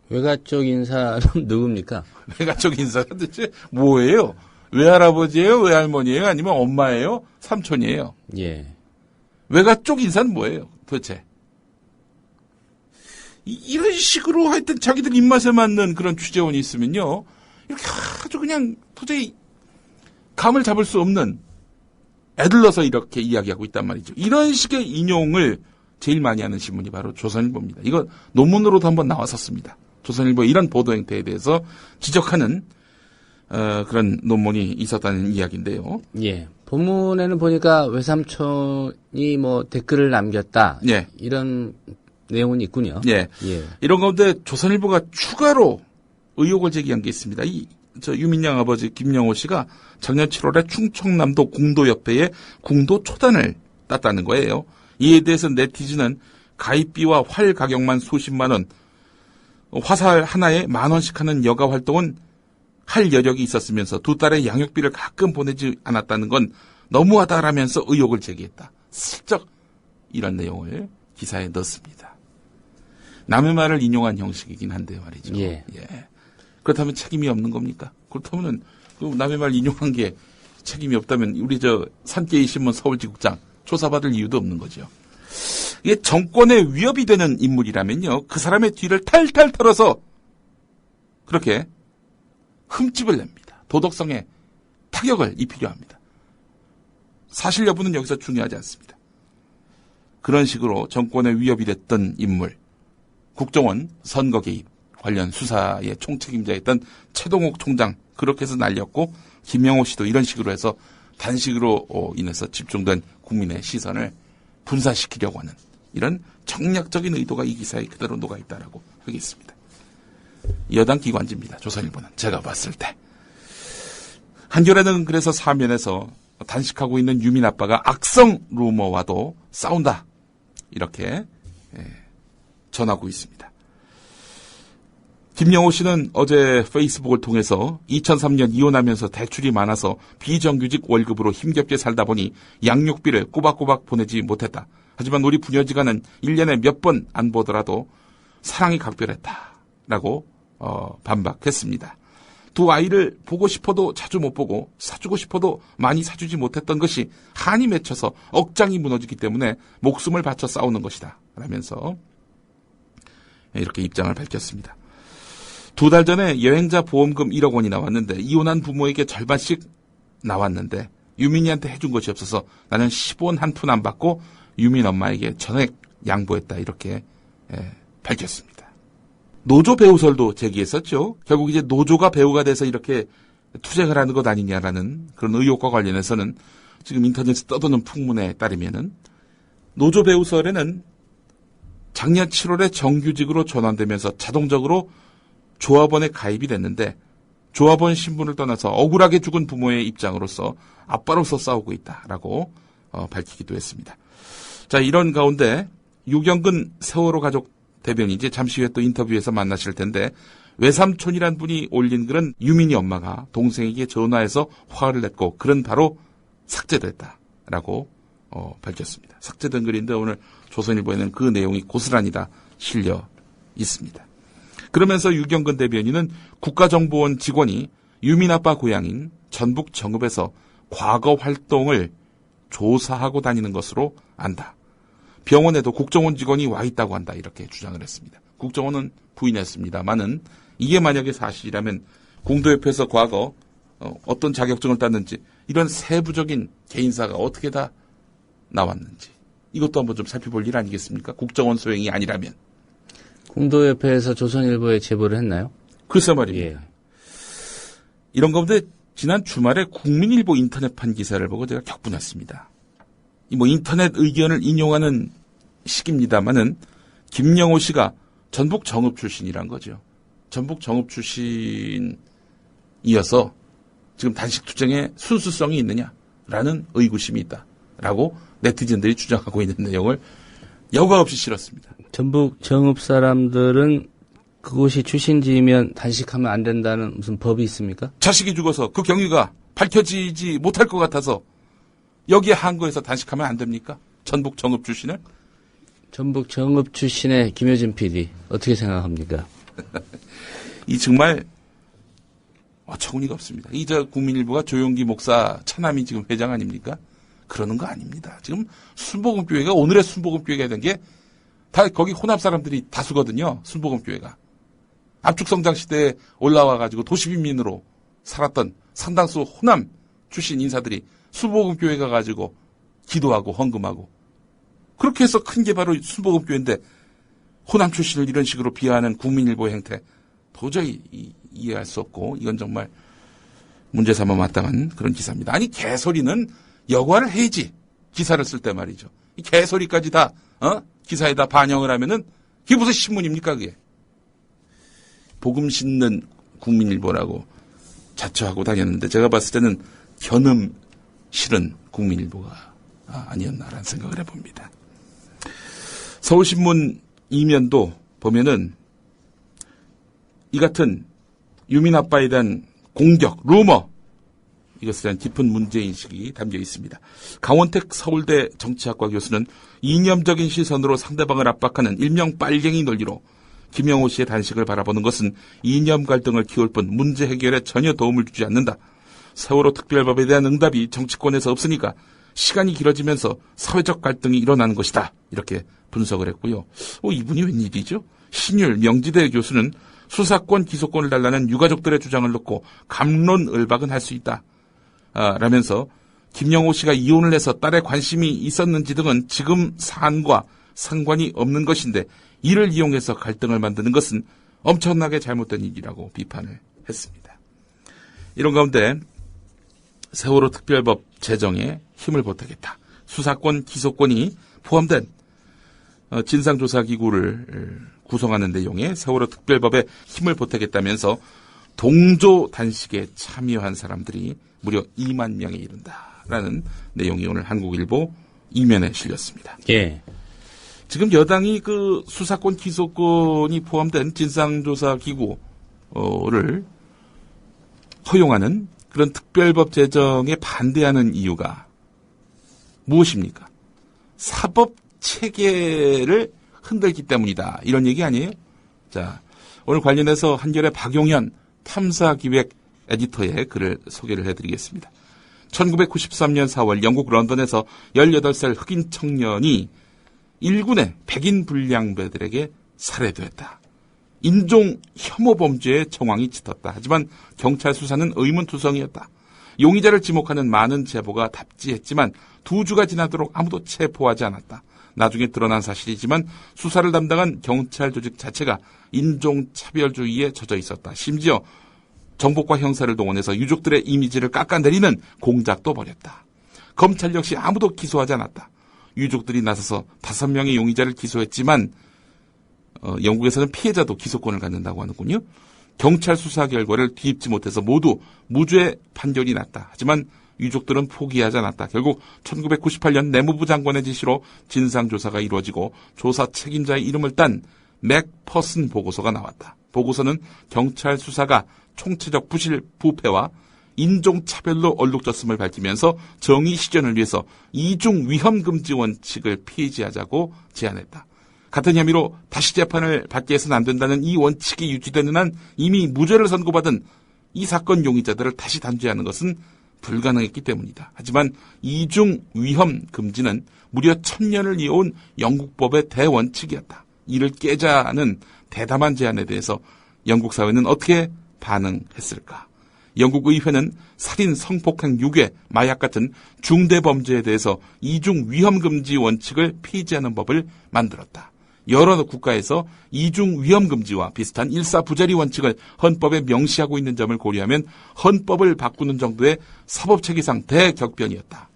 외가 쪽 인사는 누굽니까?
외가 쪽 인사가 도대체 뭐예요? 외할아버지예요? 외할머니예요? 아니면 엄마예요? 삼촌이에요?
예.
외가 쪽 인사는 뭐예요? 도대체? 이런 식으로 하여튼 자기들 입맛에 맞는 그런 취재원이 있으면요. 이렇게 아주 그냥 도저히 감을 잡을 수 없는 애들러서 이렇게 이야기하고 있단 말이죠. 이런 식의 인용을 제일 많이 하는 신문이 바로 조선일보입니다. 이거 논문으로도 한번 나왔었습니다. 조선일보 이런 보도 행태에 대해서 지적하는 그런 논문이 있었다는 이야기인데요.
예. 본문에는 보니까 외삼촌이 뭐 댓글을 남겼다.
예.
이런 내용은 있군요.
예. 이런 가운데 조선일보가 추가로 의혹을 제기한 게 있습니다. 유민양 아버지 김영호 씨가 작년 7월에 충청남도 궁도협회에 궁도 초단을 땄다는 거예요. 이에 대해서 네티즌은 가입비와 활 가격만 수십만 원, 화살 하나에 10,000원씩 하는 여가 활동은 할 여력이 있었으면서 두 딸의 양육비를 가끔 보내지 않았다는 건 너무하다라면서 의혹을 제기했다. 슬쩍 이런 내용을 기사에 넣습니다. 남의 말을 인용한 형식이긴 한데 말이죠.
예.
그렇다면 책임이 없는 겁니까? 그렇다면 남의 말 인용한 게 책임이 없다면 우리 산케이 신문 서울지국장 조사받을 이유도 없는 거죠. 이게 정권에 위협이 되는 인물이라면요, 그 사람의 뒤를 탈탈 털어서 그렇게 흠집을 냅니다. 도덕성에 타격을 입히려 합니다. 사실 여부는 여기서 중요하지 않습니다. 그런 식으로 정권에 위협이 됐던 인물, 국정원 선거 개입 관련 수사의 총책임자였던 최동욱 총장, 그렇게 해서 날렸고, 김영호 씨도 이런 식으로 해서 단식으로 인해서 집중된 국민의 시선을 분산시키려고 하는 이런 정략적인 의도가 이 기사에 그대로 녹아있다라고 하겠습니다. 여당 기관지입니다. 조선일보는. 제가 봤을 때. 한겨레는 그래서 사면에서 단식하고 있는 유민 아빠가 악성 루머와도 싸운다, 이렇게 전하고 있습니다. 김영호 씨는 어제 페이스북을 통해서 2003년 이혼하면서 대출이 많아서 비정규직 월급으로 힘겹게 살다 보니 양육비를 꼬박꼬박 보내지 못했다. 하지만 우리 부녀지간은 1년에 몇 번 안 보더라도 사랑이 각별했다라고 반박했습니다. 두 아이를 보고 싶어도 자주 못 보고 사주고 싶어도 많이 사주지 못했던 것이 한이 맺혀서 억장이 무너지기 때문에 목숨을 바쳐 싸우는 것이다 라면서 이렇게 입장을 밝혔습니다. 2달 전에 여행자 보험금 1억 원이 나왔는데 이혼한 부모에게 절반씩 나왔는데 유민이한테 해준 것이 없어서 나는 10원 한 푼 안 받고 유민 엄마에게 전액 양보했다, 이렇게 밝혔습니다. 노조 배우설도 제기했었죠. 결국 이제 노조가 배우가 돼서 이렇게 투쟁을 하는 것 아니냐라는 그런 의혹과 관련해서는 지금 인터넷에 떠도는 풍문에 따르면은 노조 배우설에는 작년 7월에 정규직으로 전환되면서 자동적으로 조합원에 가입이 됐는데 조합원 신분을 떠나서 억울하게 죽은 부모의 입장으로서 아빠로서 싸우고 있다라고 밝히기도 했습니다. 자, 이런 가운데 유경근 세월호 가족 대변인, 이제 잠시 후에 또 인터뷰에서 만나실 텐데, 외삼촌이란 분이 올린 글은 유민이 엄마가 동생에게 전화해서 화를 냈고 글은 바로 삭제됐다라고 밝혔습니다. 삭제된 글인데 오늘 조선일보에는 그 내용이 고스란히 다 실려 있습니다. 그러면서 유경근 대변인은 국가정보원 직원이 유민 아빠 고향인 전북 정읍에서 과거 활동을 조사하고 다니는 것으로 안다. 병원에도 국정원 직원이 와 있다고 한다, 이렇게 주장을 했습니다. 국정원은 부인했습니다만은 이게 만약에 사실이라면 공도협회에서 과거 어떤 자격증을 땄는지 이런 세부적인 개인사가 어떻게 다 나왔는지 이것도 한번 좀 살펴볼 일 아니겠습니까? 국정원 소행이 아니라면.
공도협회에서 조선일보에 제보를 했나요?
글쎄 말입니다. 이런 가운데 지난 주말에 국민일보 인터넷판 기사를 보고 제가 격분했습니다. 인터넷 의견을 인용하는 식입니다만은 김영호 씨가 전북 정읍 출신이란 거죠. 전북 정읍 출신이어서 지금 단식 투쟁에 순수성이 있느냐라는 의구심이 있다라고 네티즌들이 주장하고 있는 내용을 여과 없이 실었습니다.
전북 정읍 사람들은 그곳이 출신지이면 단식하면 안 된다는 무슨 법이 있습니까?
자식이 죽어서 그 경위가 밝혀지지 못할 것 같아서 여기에 한거에서 단식하면 안 됩니까? 전북 정읍 출신을?
전북 정읍 출신의 김효진 PD 어떻게 생각합니까?
이 정말 어처구니가 없습니다. 국민일보가 조용기 목사 차남이 지금 회장 아닙니까? 그러는 거 아닙니다. 지금 순복음교회가 오늘의 순복음교회가 된 게 다 거기 혼합 사람들이 다수거든요. 순복음교회가. 압축성장 시대에 올라와가지고 도시빈민으로 살았던 상당수 호남 출신 인사들이 순복음교회 가가지고 기도하고 헌금하고 그렇게 해서 큰 게 바로 순복음교회인데 호남 출신을 이런 식으로 비하하는 국민일보 행태 도저히 이해할 수 없고 이건 정말 문제 삼아 마땅한 그런 기사입니다. 아니 개소리는 여과를 해야지 기사를 쓸 때 말이죠. 이 개소리까지 다 기사에다 반영을 하면은 그게 무슨 신문입니까, 그게? 복음 싣는 국민일보라고 자처하고 다녔는데 제가 봤을 때는 견음 실은 국민일보가 아니었나라는 생각을 해봅니다. 서울신문 이면도 보면은 이 같은 유민 아빠에 대한 공격, 루머, 이것에 대한 깊은 문제인식이 담겨 있습니다. 강원택 서울대 정치학과 교수는 이념적인 시선으로 상대방을 압박하는 일명 빨갱이 논리로 김영호 씨의 단식을 바라보는 것은 이념 갈등을 키울 뿐 문제 해결에 전혀 도움을 주지 않는다. 세월호 특별법에 대한 응답이 정치권에서 없으니까 시간이 길어지면서 사회적 갈등이 일어나는 것이다. 이렇게 분석을 했고요. 이분이 웬일이죠? 신율 명지대 교수는 수사권 기소권을 달라는 유가족들의 주장을 놓고 갑론을박은 할 수 있다. 라면서 김영호 씨가 이혼을 해서 딸에 관심이 있었는지 등은 지금 사안과 상관이 없는 것인데 이를 이용해서 갈등을 만드는 것은 엄청나게 잘못된 일이라고 비판을 했습니다. 이런 가운데 세월호 특별법 제정에 힘을 보태겠다. 수사권 기소권이 포함된 진상조사기구를 구성하는 내용의 세월호 특별법에 힘을 보태겠다면서 동조 단식에 참여한 사람들이 무려 2만 명에 이른다라는 내용이 오늘 한국일보 이면에 실렸습니다.
예.
지금 여당이 그 수사권 기소권이 포함된 진상조사기구를 허용하는 그런 특별법 제정에 반대하는 이유가 무엇입니까? 사법 체계를 흔들기 때문이다. 이런 얘기 아니에요? 자, 오늘 관련해서 한겨레 박용현 탐사기획 에디터의 글을 소개를 해드리겠습니다. 1993년 4월 영국 런던에서 18살 흑인 청년이 일군의 백인 불량배들에게 살해되었다. 인종 혐오 범죄의 정황이 짙었다. 하지만 경찰 수사는 의문투성이었다. 용의자를 지목하는 많은 제보가 답지했지만 2주가 지나도록 아무도 체포하지 않았다. 나중에 드러난 사실이지만 수사를 담당한 경찰 조직 자체가 인종차별주의에 젖어 있었다. 심지어 정보과 형사를 동원해서 유족들의 이미지를 깎아내리는 공작도 벌였다. 검찰 역시 아무도 기소하지 않았다. 유족들이 나서서 5명의 용의자를 기소했지만 영국에서는 피해자도 기소권을 갖는다고 하는군요. 경찰 수사 결과를 뒤집지 못해서 모두 무죄 판결이 났다. 하지만 유족들은 포기하지 않았다. 결국 1998년 내무부 장관의 지시로 진상조사가 이루어지고 조사 책임자의 이름을 딴 맥퍼슨 보고서가 나왔다. 보고서는 경찰 수사가 총체적 부패와 인종차별로 얼룩졌음을 밝히면서 정의 실현을 위해서 이중 위험금지 원칙을 폐지하자고 제안했다. 같은 혐의로 다시 재판을 받게 해서는 안 된다는 이 원칙이 유지되는 한 이미 무죄를 선고받은 이 사건 용의자들을 다시 단죄하는 것은 불가능했기 때문이다. 하지만 이중 위험 금지는 무려 1000년을 이어온 영국법의 대원칙이었다. 이를 깨자는 대담한 제안에 대해서 영국 사회는 어떻게 반응했을까? 영국 의회는 살인, 성폭행, 유괴, 마약 같은 중대 범죄에 대해서 이중 위험 금지 원칙을 폐지하는 법을 만들었다. 여러 국가에서 이중 위험 금지와 비슷한 일사부재리 원칙을 헌법에 명시하고 있는 점을 고려하면 헌법을 바꾸는 정도의 사법체계상 대격변이었다.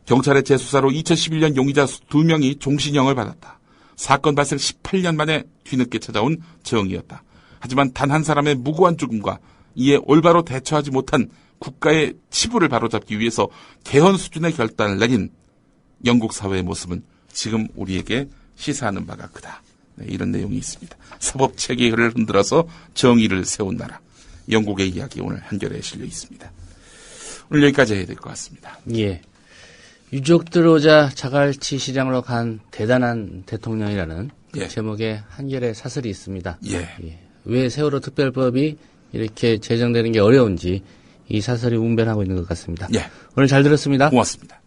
경찰의 재수사로 2011년 용의자 2명이 종신형을 받았다. 사건 발생 18년 만에 뒤늦게 찾아온 정의였다. 하지만 단 한 사람의 무고한 죽음과 이에 올바로 대처하지 못한 국가의 치부를 바로잡기 위해서 개헌 수준의 결단을 내린 영국 사회의 모습은 지금 우리에게 시사하는 바가 크다. 이런 내용이 있습니다. 사법체계를 흔들어서 정의를 세운 나라. 영국의 이야기 오늘 한겨레에 실려 있습니다. 오늘 여기까지 해야 될 것 같습니다.
예. 유족들 오자 자갈치 시장으로 간 대단한 대통령이라는 제목의 한겨레 사설이 있습니다.
예.
왜 세월호 특별법이 이렇게 제정되는 게 어려운지 이 사설이 운변하고 있는 것 같습니다.
예.
오늘 잘 들었습니다.
고맙습니다.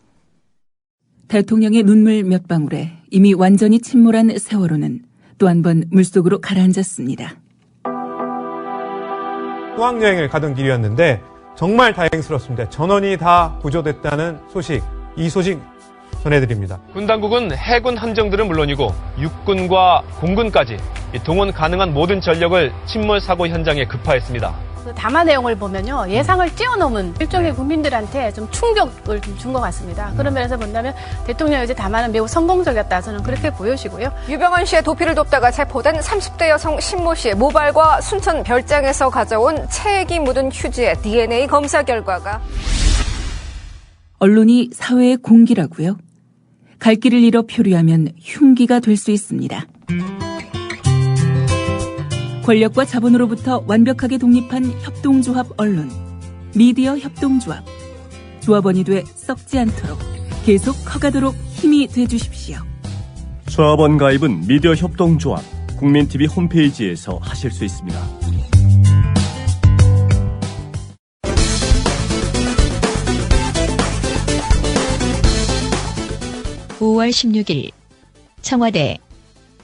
대통령의 눈물 몇 방울에 이미 완전히 침몰한 세월호는 또 한 번 물속으로 가라앉았습니다.
수학여행을 가던 길이었는데 정말 다행스럽습니다. 전원이 다 구조됐다는 소식, 이 소식 전해드립니다.
군 당국은 해군 함정들은 물론이고 육군과 공군까지 동원 가능한 모든 전력을 침몰 사고 현장에 급파했습니다.
그 담화 내용을 보면요, 예상을 뛰어넘은 일종의 국민들한테 좀 충격을 좀 준 것 같습니다. 그런 면에서 본다면 대통령의 이제 담화는 매우 성공적이었다, 저는 그렇게 보여지고요.
유병헌 씨의 도피를 돕다가 체포된 30대 여성 신모 씨의 모발과 순천 별장에서 가져온 체액이 묻은 휴지의 DNA 검사 결과가
언론이 사회의 공기라고요? 갈 길을 잃어 표류하면 흉기가 될 수 있습니다. 권력과 자본으로부터 완벽하게 독립한 협동조합 언론, 미디어 협동조합. 조합원이 돼 썩지 않도록 계속 커가도록 힘이 돼주십시오.
조합원 가입은 미디어 협동조합 국민TV 홈페이지에서 하실 수 있습니다.
(5월 16일) 청와대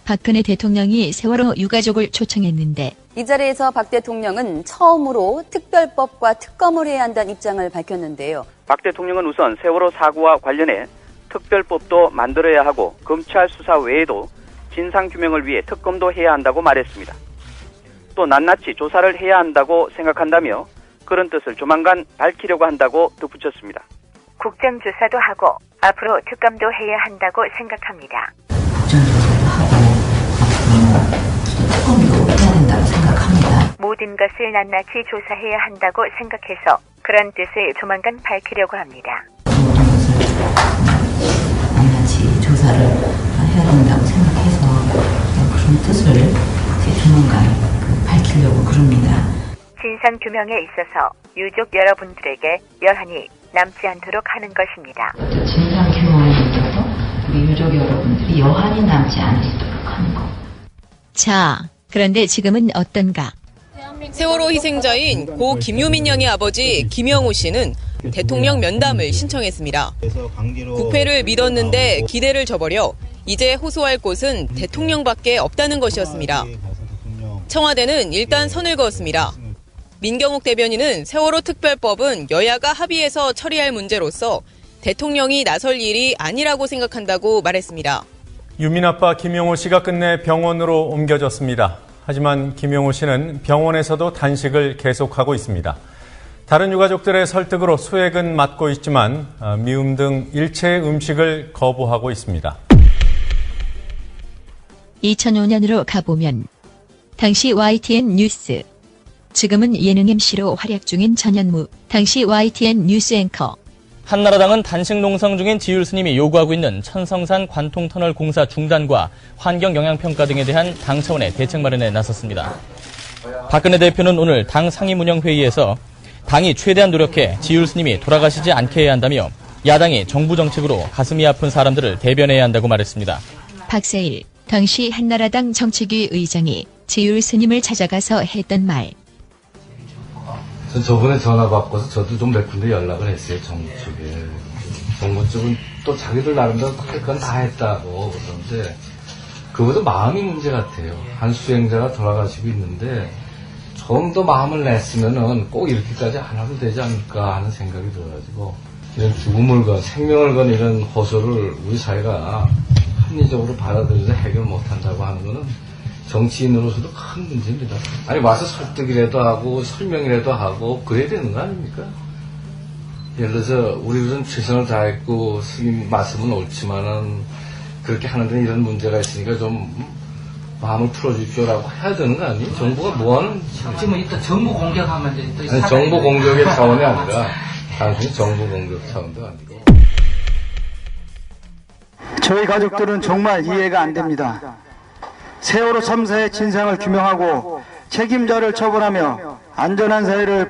박근혜 대통령이 세월호 유가족을 초청했는데
이 자리에서 박 대통령은 처음으로 특별법과 특검을 해야 한다는 입장을 밝혔는데요.
박 대통령은 우선 세월호 사고와 관련해 특별법도 만들어야 하고 검찰 수사 외에도 진상규명을 위해 특검도 해야 한다고 말했습니다. 또 낱낱이 조사를 해야 한다고 생각한다며 그런 뜻을 조만간 밝히려고 한다고 덧붙였습니다.
국정조사도 하고 앞으로 특검도 해야 한다고 생각합니다.
특검도 해야 된다고 생각합니다.
모든 것을 낱낱이 조사해야 한다고 생각해서 그런 뜻을 조만간 밝히려고 합니다.
낱낱이 조사를 해야 된다고 생각해서 그런 뜻을 조만간 밝히려고 그럽니다.
진상규명에 있어서 유족 여러분들에게 여한이 남지 않도록 하는 것입니다.
진상규명에 있어서 우리 유족 여러분들이 여한이 남지 않도록 하는 것.
자, 그런데 지금은 어떤가?
세월호 희생자인 고 김효민 양의 아버지 김영호 씨는 대통령 면담을 신청했습니다. 국회를 믿었는데 기대를 저버려 이제 호소할 곳은 대통령밖에 없다는 것이었습니다. 청와대는 일단 선을 그었습니다. 민경욱 대변인은 세월호 특별법은 여야가 합의해서 처리할 문제로서 대통령이 나설 일이 아니라고 생각한다고 말했습니다.
유민 아빠 김용호 씨가 끝내 병원으로 옮겨졌습니다. 하지만 김용호 씨는 병원에서도 단식을 계속하고 있습니다. 다른 유가족들의 설득으로 수액은 맞고 있지만 미움 등 일체의 음식을 거부하고 있습니다.
2005년으로 가보면 당시 YTN 뉴스, 지금은 예능 MC로 활약 중인 전현무, 당시 YTN 뉴스 앵커.
한나라당은 단식 농성 중인 지율 스님이 요구하고 있는 천성산 관통터널 공사 중단과 환경영향평가 등에 대한 당 차원의 대책 마련에 나섰습니다. 박근혜 대표는 오늘 당 상임운영회의에서 당이 최대한 노력해 지율 스님이 돌아가시지 않게 해야 한다며 야당이 정부 정책으로 가슴이 아픈 사람들을 대변해야 한다고 말했습니다.
박세일, 당시 한나라당 정책위 의장이 지율 스님을 찾아가서 했던 말.
전 저번에 전화 받고서 저도 좀 몇 군데 연락을 했어요, 정부 쪽에. 정부 쪽은 또 자기들 나름대로 그건 다 했다고 그러는데, 그보다 마음이 문제 같아요. 한 수행자가 돌아가시고 있는데, 좀 더 마음을 냈으면은 꼭 이렇게까지 안 하도 되지 않을까 하는 생각이 들어가지고, 이런 죽음을 건, 생명을 건 이런 호소를 우리 사회가 합리적으로 받아들여서 해결 못 한다고 하는 거는 정치인으로서도 큰 문제입니다. 아니 와서 설득이라도 하고 설명이라도 하고 그래야 되는 거 아닙니까? 예를 들어서 우리들은 최선을 다했고 스님 말씀은 옳지만은 그렇게 하는 데는 이런 문제가 있으니까 좀 마음을 풀어주십시오라고 해야 되는 거 아니에요? 정부가 뭐하는?
지금 이따 정보 공격하면 이제
아니, 정보 공격의 차원이 아니라 단순히 정보 공격 차원도 아니고.
저희 가족들은 정말 이해가 안 됩니다. 세월호 참사의 진상을 규명하고 책임자를 처벌하며 안전한 사회를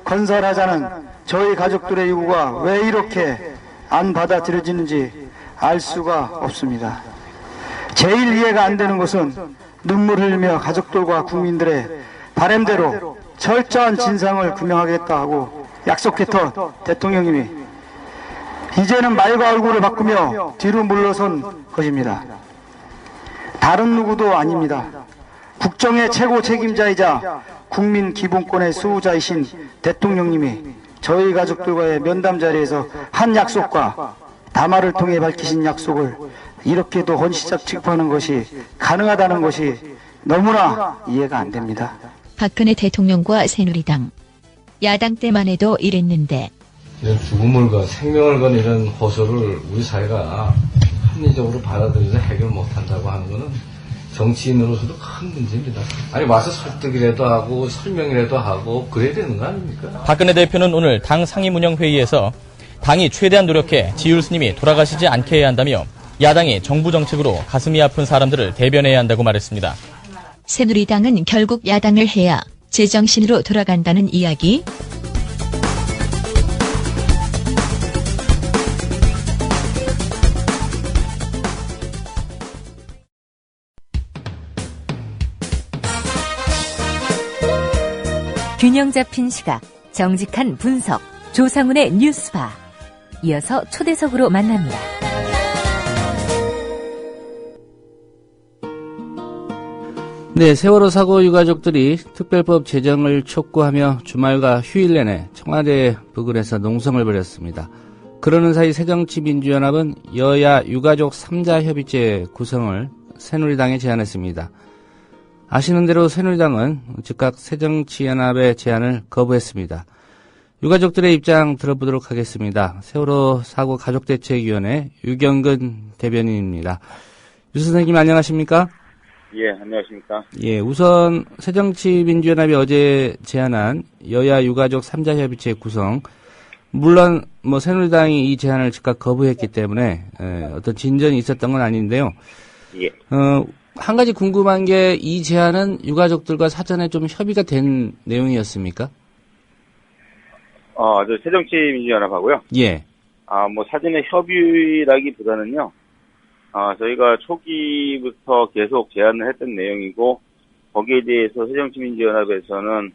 건설하자는 저희 가족들의 요구가 왜 이렇게 안 받아들여지는지 알 수가 없습니다. 제일 이해가 안 되는 것은 눈물 흘리며 가족들과 국민들의 바람대로 철저한 진상을 규명하겠다 하고 약속했던 대통령님이 이제는 말과 얼굴을 바꾸며 뒤로 물러선 것입니다. 다른 누구도 아닙니다. 국정의 최고 책임자이자 국민 기본권의 수호자이신 대통령님이 저희 가족들과의 면담 자리에서 한 약속과 담화를 통해 밝히신 약속을 이렇게도 헌시작 취급하는 것이 가능하다는 것이 너무나 이해가 안 됩니다.
박근혜 대통령과 새누리당. 야당 때만 해도 이랬는데.
이런 죽음을 건 생명을 건 이런 호소를 우리 사회가 합리적으로 받아들여서 해결 못한다고 하는 거는 정치인으로서도 큰 문제입니다. 아니 와서 설득이라도 하고 설명이라도 하고 그래야 되는 거 아닙니까?
박근혜 대표는 오늘 당 상임운영회의에서 당이 최대한 노력해 지율 스님이 돌아가시지 않게 해야 한다며 야당이 정부 정책으로 가슴이 아픈 사람들을 대변해야 한다고 말했습니다.
새누리당은 결국 야당을 해야 제정신으로 돌아간다는 이야기.
균형 잡힌 시각, 정직한 분석, 조상훈의 뉴스바. 이어서 초대석으로 만납니다.
네, 세월호 사고 유가족들이 특별법 제정을 촉구하며 주말과 휴일 내내 청와대 부근에서 농성을 벌였습니다. 그러는 사이 새정치민주연합은 여야 유가족 3자 협의체 구성을 새누리당에 제안했습니다. 아시는 대로 새누리당은 즉각 새정치연합의 제안을 거부했습니다. 유가족들의 입장 들어보도록 하겠습니다. 세월호 사고 가족대책위원회 유경근 대변인입니다. 유 선생님 안녕하십니까?
예, 안녕하십니까?
예, 우선 새정치민주연합이 어제 제안한 여야 유가족 3자 협의체 구성, 물론 뭐 새누리당이 이 제안을 즉각 거부했기 때문에 어떤 진전이 있었던 건 아닌데요.
예.
한 가지 궁금한 게 이 제안은 유가족들과 사전에 좀 협의가 된 내용이었습니까?
저 새정치민주연합하고요.
예.
뭐 사전에 협의라기보다는요. 저희가 초기부터 계속 제안을 했던 내용이고 거기에 대해서 새정치민주연합에서는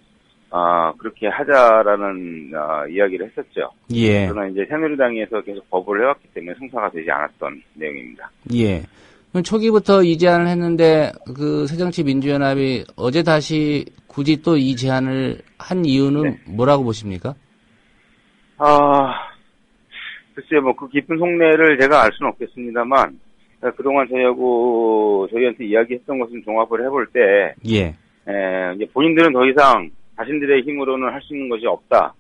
그렇게 하자라는 이야기를 했었죠.
예.
그러나 이제 새누리당에서 계속 거부를 해왔기 때문에 성사가 되지 않았던 내용입니다.
예. 그럼 초기부터 이 제안을 했는데 그 새정치민주연합이 어제 다시 굳이 또 이 제안을 한 이유는 네. 뭐라고 보십니까?
글쎄요, 뭐 그 깊은 속내를 제가 알 수는 없겠습니다만 그동안 저희한테 이야기했던 것은 종합을 해볼 때,
예.
이제 본인들은 더 이상 자신들의 힘으로는 할 수 있는 것이 없다.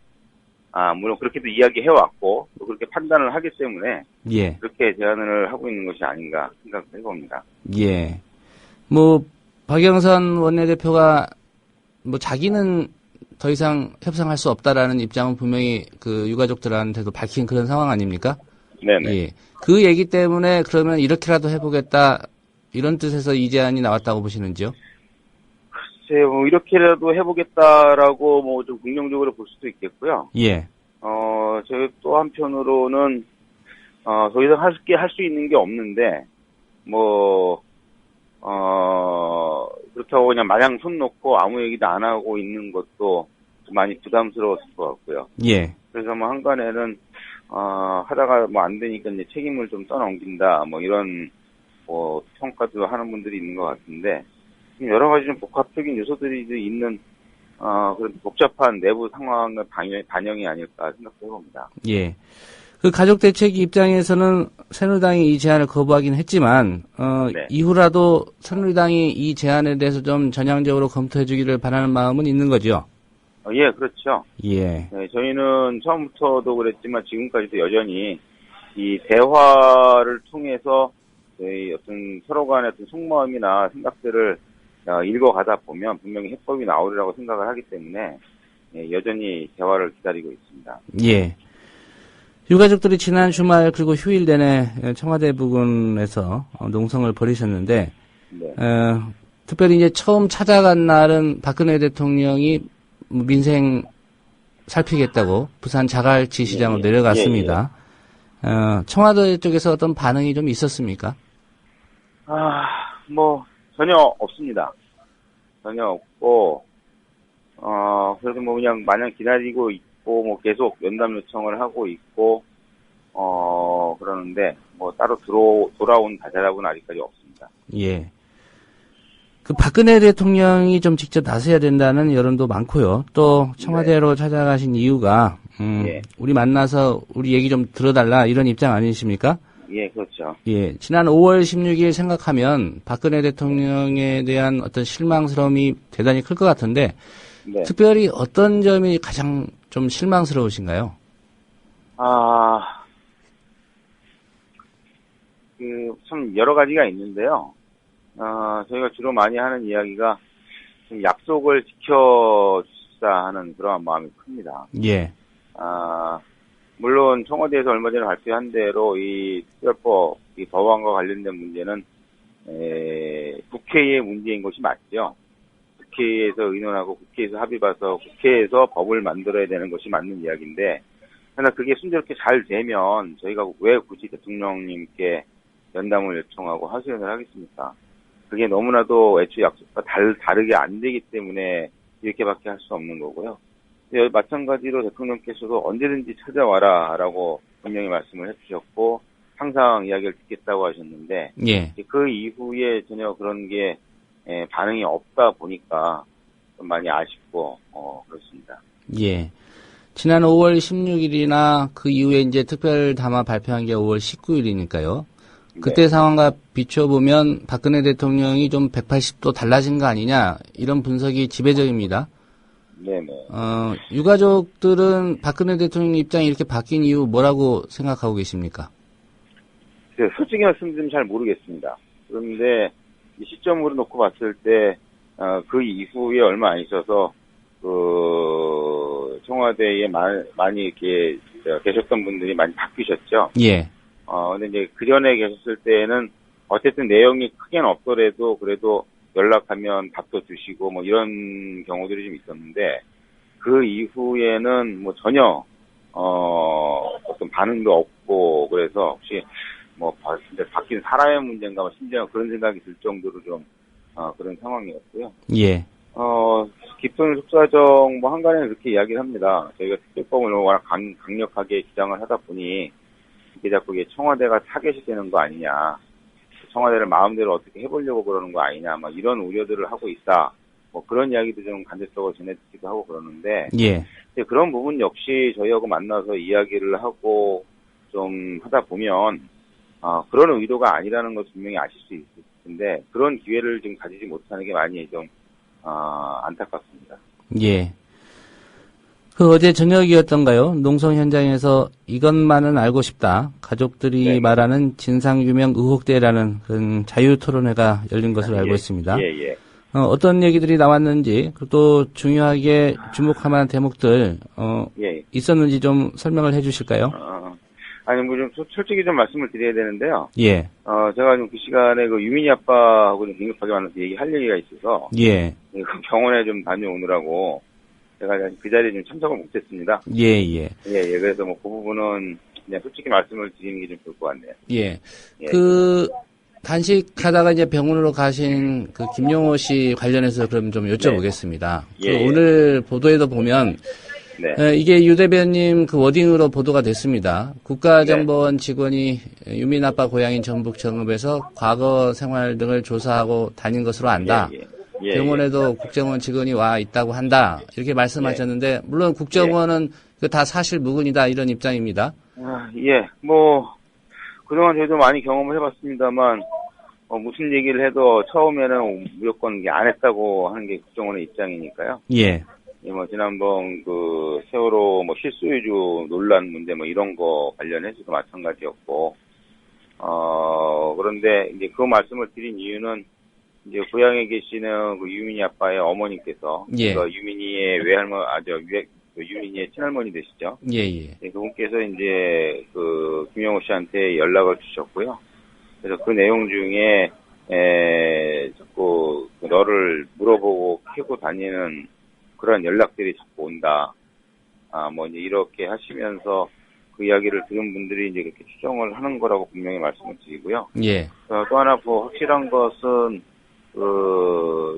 물론 그렇게도 이야기해왔고, 또 그렇게 판단을 하기 때문에,
예.
그렇게 제안을 하고 있는 것이 아닌가 생각해봅니다.
예. 뭐, 박영선 원내대표가, 뭐, 자기는 더 이상 협상할 수 없다라는 입장은 분명히 그 유가족들한테도 밝힌 그런 상황 아닙니까?
네네.
예. 그 얘기 때문에 그러면 이렇게라도 해보겠다, 이런 뜻에서 이 제안이 나왔다고 보시는지요?
글쎄요, 뭐, 이렇게라도 해보겠다라고 뭐 좀 긍정적으로 볼 수도 있겠고요.
예.
저희 또 한편으로는, 더 이상 할 수 있는 게 없는데, 그렇다고 그냥 마냥 손 놓고 아무 얘기도 안 하고 있는 것도 좀 많이 부담스러웠을 것 같고요.
예.
그래서 뭐 한간에는, 하다가 뭐 안 되니까 이제 책임을 좀 떠넘긴다, 뭐 이런, 평가도 하는 분들이 있는 것 같은데, 여러 가지 좀 복합적인 요소들이 있는, 그런 복잡한 내부 상황의 반영이 아닐까 생각해 봅니다.
예. 그 가족대책 입장에서는 새누리당이 이 제안을 거부하긴 했지만,
네.
이후라도 새누리당이 이 제안에 대해서 좀 전향적으로 검토해 주기를 바라는 마음은 있는 거죠?
예, 그렇죠.
예.
네, 저희는 처음부터도 그랬지만 지금까지도 여전히 이 대화를 통해서 저희 어떤 서로 간의 어떤 속마음이나 생각들을 읽어가다 보면 분명히 해법이 나오리라고 생각을 하기 때문에 여전히 대화를 기다리고 있습니다.
예. 유가족들이 지난 주말 그리고 휴일 내내 청와대 부근에서 농성을 벌이셨는데,
네.
특별히 이제 처음 찾아간 날은 박근혜 대통령이 민생 살피겠다고 부산 자갈치 시장으로 내려갔습니다. 청와대 쪽에서 어떤 반응이 좀 있었습니까?
전혀 없습니다. 전혀 없고, 그래도 뭐 그냥 마냥 기다리고 있고, 뭐 계속 면담 요청을 하고 있고, 그러는데, 뭐 따로 돌아온 대답은 아직까지 없습니다.
예. 그 박근혜 대통령이 좀 직접 나서야 된다는 여론도 많고요. 또 청와대로 네. 찾아가신 이유가,
예.
우리 만나서 우리 얘기 좀 들어달라 이런 입장 아니십니까?
예, 그렇죠.
예, 지난 5월 16일 생각하면 박근혜 대통령에 대한 어떤 실망스러움이 대단히 클 것 같은데,
네.
특별히 어떤 점이 가장 좀 실망스러우신가요?
참 여러 가지가 있는데요. 저희가 주로 많이 하는 이야기가 좀 약속을 지켜주십사 하는 그런 마음이 큽니다.
예.
물론 청와대에서 얼마 전에 발표한 대로 이 특별법, 이 법안과 관련된 문제는 국회의 문제인 것이 맞죠. 국회에서 의논하고 국회에서 합의 봐서 국회에서 법을 만들어야 되는 것이 맞는 이야기인데, 그러나 그게 순조롭게 잘 되면 저희가 왜 굳이 대통령님께 연담을 요청하고 하소연을 하겠습니까? 그게 너무나도 애초에 약속과 다르게 안 되기 때문에 이렇게밖에 할 수 없는 거고요. 마찬가지로 대통령께서도 언제든지 찾아와라라고 분명히 말씀을 해주셨고 항상 이야기를 듣겠다고 하셨는데
예.
그 이후에 전혀 그런 게 반응이 없다 보니까 좀 많이 아쉽고 그렇습니다.
예. 지난 5월 16일이나 그 이후에 이제 특별 담화 발표한 게 5월 19일이니까요. 그때
네.
상황과 비춰보면 박근혜 대통령이 좀 180도 달라진 거 아니냐 이런 분석이 지배적입니다.
네네.
유가족들은 박근혜 대통령 입장이 이렇게 바뀐 이유 뭐라고 생각하고 계십니까?
솔직히 말씀드리면 잘 모르겠습니다. 그런데 이 시점으로 놓고 봤을 때 그 이후에 얼마 안 있어서 청와대에 많이 이렇게 계셨던 분들이 많이 바뀌셨죠.
예.
근데 이제 그 전에 계셨을 때는 어쨌든 내용이 크게는 없더라도 그래도 연락하면 답도 주시고 뭐 이런 경우들이 좀 있었는데 그 이후에는 뭐 전혀 어떤 반응도 없고 그래서 혹시 뭐 바뀐 사람의 문제인가 뭐 심지어 그런 생각이 들 정도로 좀 그런 상황이었고요.
예.
깊은 속사정 뭐 한간에는 그렇게 이야기를 합니다. 저희가 특별법을 워낙 강력하게 기장을 하다 보니 이게 자꾸 청와대가 타겟이 되는 거 아니냐. 청와대를 마음대로 어떻게 해보려고 그러는 거 아니냐, 막 이런 우려들을 하고 있다. 뭐 그런 이야기도 좀 간접적으로 전해듣기도 하고 그러는데,
예.
그런 부분 역시 저희하고 만나서 이야기를 하고 좀 하다 보면 그런 의도가 아니라는 걸 분명히 아실 수 있을 텐데 그런 기회를 지금 가지지 못하는 게 많이 좀 안타깝습니다.
예. 어제 저녁이었던가요? 농성 현장에서 이것만은 알고 싶다. 가족들이
네.
말하는 진상규명 의혹대라는 그런 자유토론회가 열린 것으로 알고 있습니다.
예.
어떤 얘기들이 나왔는지, 그리고 또 중요하게 주목할 만한 대목들,
예.
있었는지 좀 설명을 해 주실까요?
뭐 좀 솔직히 좀 말씀을 드려야 되는데요.
예.
제가 좀 그 시간에 그 유민희 아빠하고 좀 긴급하게 만나서 얘기할 얘기가 있어서.
예.
병원에 좀 다녀오느라고. 제가 그 자리에 좀 참석을 못했습니다.
예.
그래서 뭐 그 부분은 그냥 솔직히 말씀을 드리는 게 좀 좋을 것 같네요.
예. 단식하다가 이제 병원으로 가신 그 김용호 씨 관련해서 그럼 좀 여쭤보겠습니다.
예.
오늘 보도에도 보면 이게 유 대변님 그 워딩으로 보도가 됐습니다. 국가정보원 직원이 유민 아빠 고향인 전북 정읍에서 과거 생활 등을 조사하고 다닌 것으로 안다. 병원에도 국정원 직원이 와 있다고 한다. 이렇게 말씀하셨는데 물론 국정원은 다 사실 무근이다 이런 입장입니다.
뭐 그동안 저희도 많이 경험을 해봤습니다만 무슨 얘기를 해도 처음에는 무조건 안 했다고 하는 게 국정원의 입장이니까요.
예.
뭐 지난번 그 세월호 뭐 실소유주 논란 문제 뭐 이런 거 관련해서도 마찬가지였고 그런데 이제 그 말씀을 드린 이유는 이제 고향에 계시는 그 유민희 아빠의 어머니께서 그러니까 유민희의 유민희의 친할머니 되시죠.
예.
그분께서 이제 그 김영호 씨한테 연락을 주셨고요. 그래서 그 내용 중에 자꾸 너를 물어보고 캐고 다니는 그런 연락들이 자꾸 온다. 뭐 이제 이렇게 하시면서 그 이야기를 들은 분들이 이제 그렇게 추정을 하는 거라고 분명히 말씀을 드리고요.
예.
또 하나 확실한 것은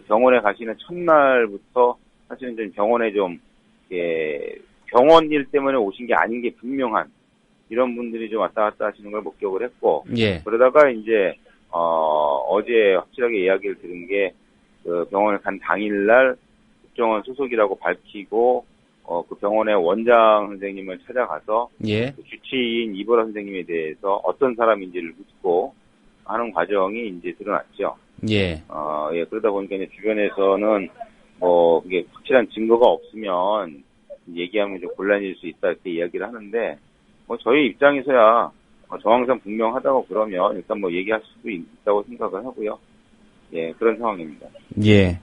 병원에 가시는 첫날부터 사실은 좀 병원에 좀 병원 일 때문에 오신 게 아닌 게 분명한 이런 분들이 좀 왔다 갔다 하시는 걸 목격을 했고, 그러다가 이제 어제 확실하게 이야기를 들은 게 그 병원에 간 당일날 국정원 소속이라고 밝히고 그 병원의 원장 선생님을 찾아가서
예.
그 주치의인 이보라 선생님에 대해서 어떤 사람인지를 묻고 하는 과정이 이제 드러났죠.
예.
예, 그러다 보니까 이제 주변에서는 그게 확실한 증거가 없으면 얘기하면 좀 곤란해질 수 있다 이렇게 이야기를 하는데 저희 입장에서야 정황상 분명하다고 그러면 일단 얘기할 수도 있다고 생각을 하고요. 예, 그런 상황입니다.
예.